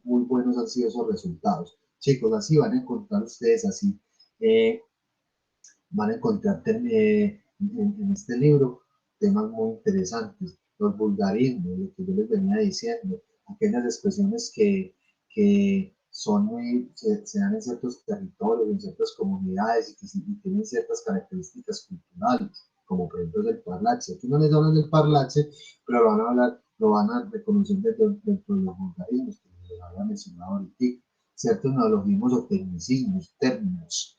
buenos han sido esos resultados. Chicos, así van a encontrar ustedes, así van a encontrar en este libro temas muy interesantes, los vulgarismos, lo que yo les venía diciendo, aquellas expresiones que son se dan en ciertos territorios, en ciertas comunidades y tienen ciertas características culturales, como por ejemplo el parlache. Aquí no les hablan del parlache, pero lo van a reconocer dentro de los vulgarismos que les había mencionado ahorita, ciertos neologismos o tecnicismos, términos,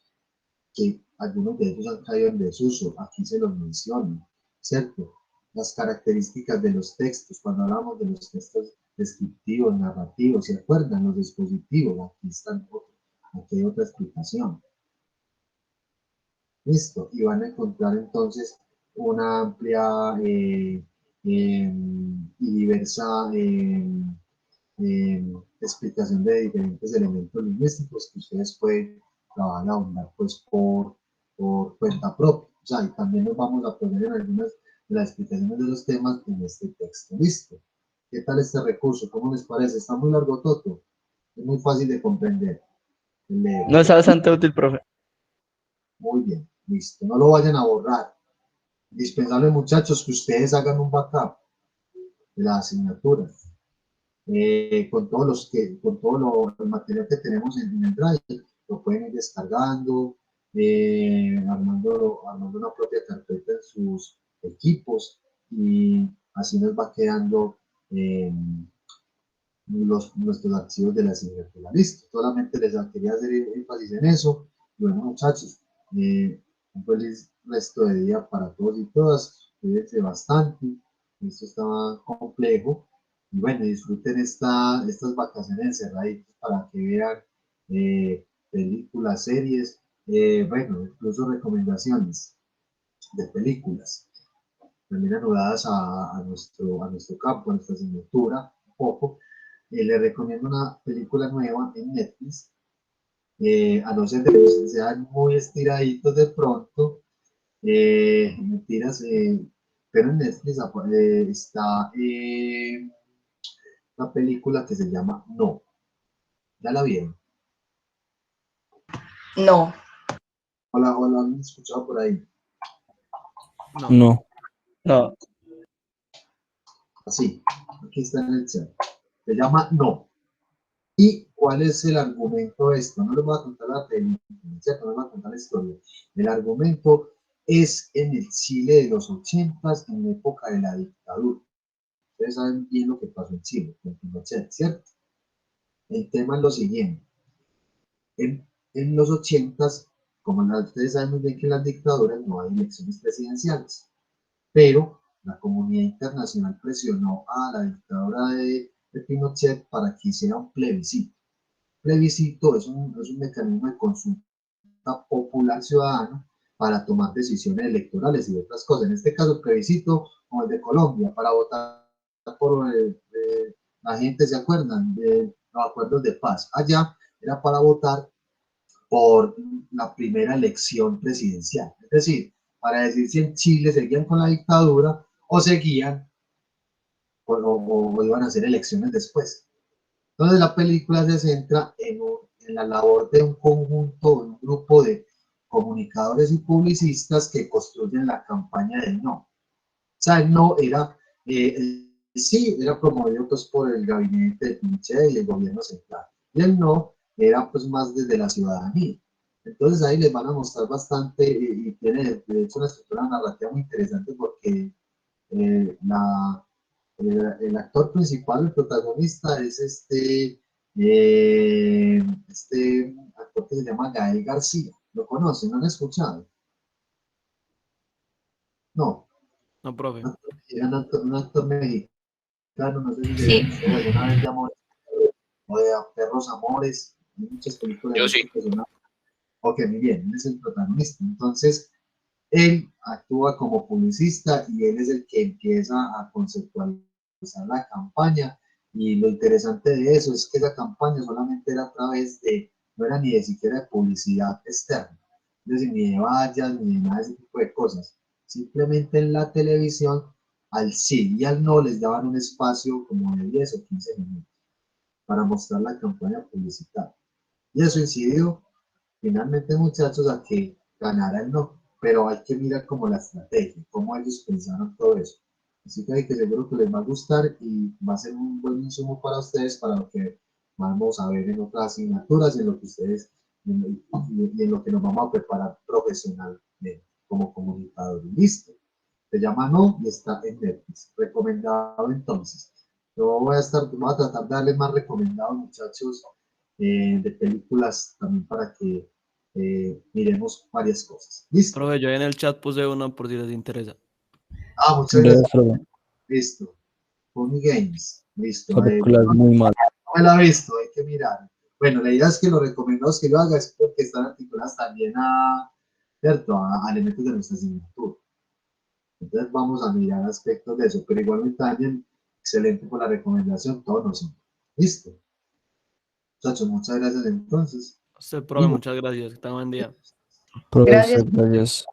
que algunos de ellos han caído en desuso, aquí se los menciono, ¿cierto? Las características de los textos, cuando hablamos de los textos descriptivos, narrativos, ¿se acuerdan? Los dispositivos, aquí hay otra explicación. Listo, y van a encontrar entonces una amplia y diversa explicación de diferentes elementos lingüísticos que ustedes pueden trabajar a ahondar pues por cuenta propia. O sea, y también nos vamos a poner en algunas de las explicaciones de los temas en este texto. Listo. ¿Qué tal este recurso? ¿Cómo les parece? Está muy largo, Toto. Es muy fácil de comprender. No, está bastante útil, profe. Muy bien, listo. No lo vayan a borrar. Indispensable, muchachos, que ustedes hagan un backup de las asignaturas. con todo el material que tenemos en el Drive, lo pueden ir descargando, armando una propia carpeta en sus equipos, y así nos va quedando nuestros archivos de la asignatura. Listo, solamente les quería hacer énfasis en eso. Bueno, muchachos, un feliz resto de día para todos y todas. Cuídense bastante, esto estaba complejo. Y bueno, disfruten estas vacaciones encerraditas para que vean películas, series, bueno, incluso recomendaciones de películas también anudadas a nuestro campo, a nuestra asignatura, un poco. Les recomiendo una película nueva en Netflix, a no ser de que sean muy estiraditos de pronto, mentiras, pero en Netflix está una película que se llama No. ¿Ya la vieron? No. Hola, ¿han escuchado por ahí? No. No. Así, aquí está en el chat. Se llama No. ¿Y cuál es el argumento de esto? No les voy a contar la película, ¿cierto? No les voy a contar la historia. El argumento es en el Chile de los 80s, en la época de la dictadura. Ustedes saben bien lo que pasó en Chile, con Pinochet, ¿cierto? El tema es lo siguiente. En los 80s, como ustedes saben muy bien que en las dictaduras no hay elecciones presidenciales, pero la comunidad internacional presionó a la dictadura de Pinochet para que hiciera un plebiscito. Plebiscito es un mecanismo de consulta popular ciudadano para tomar decisiones electorales y otras cosas. En este caso, plebiscito como el de Colombia, para votar por la gente, ¿se acuerdan? De los acuerdos de paz. Allá era para votar por la primera elección presidencial. Es decir, para decir si en Chile seguían con la dictadura o seguían o iban a hacer elecciones después. Entonces la película se centra en la labor de un conjunto, un grupo de comunicadores y publicistas que construyen la campaña del No. O sea, el No era, sí, era promovido pues por el gabinete de Pinochet y el gobierno central. Y el No era pues más desde la ciudadanía. Entonces ahí les van a mostrar bastante, y tiene de hecho una estructura narrativa muy interesante porque el actor principal, el protagonista, es este actor que se llama Gael García. ¿Lo conocen? ¿No han escuchado? No. No, profe. Era un actor mexicano, no sé si Sí. alguna vez de Amores o de Perros Amores, hay muchas películas. Yo sí. Ok, muy bien, él es el protagonista. Entonces, él actúa como publicista y él es el que empieza a conceptualizar la campaña. Y lo interesante de eso es que esa campaña solamente era a través de, no era ni de siquiera de publicidad externa, es decir, ni de vallas, ni de nada de ese tipo de cosas. Simplemente en la televisión, al sí y al no les daban un espacio como de 10 o 15 minutos para mostrar la campaña publicitaria. Y eso incidió finalmente, muchachos, a que ganara el No, pero hay que mirar como la estrategia, cómo ellos pensaron todo eso. Así que seguro que les va a gustar y va a ser un buen insumo para ustedes, para lo que vamos a ver en otras asignaturas y en lo que ustedes, y en lo que nos vamos a preparar profesionalmente como comunicadores. Listo. Se llama No y está en Netflix. Recomendado entonces. Yo voy a tratar de darles más recomendados, muchachos, de películas también para que miremos varias cosas. ¿Listo? Profe, yo en el chat puse una por si les interesa. Muchas gracias. Listo. Funny Games. Listo. Esa película es muy mala. No me la he visto, hay que mirar. Bueno, la idea es que los recomendados que yo haga es porque están articuladas también ¿cierto? A elementos de nuestra asignatura. Entonces vamos a mirar aspectos de eso, pero igualmente también excelente por la recomendación, todos nosotros. Listo. Muchachos, muchas gracias entonces. Profe, muchas gracias. Que tengan buen día. Profesor, gracias.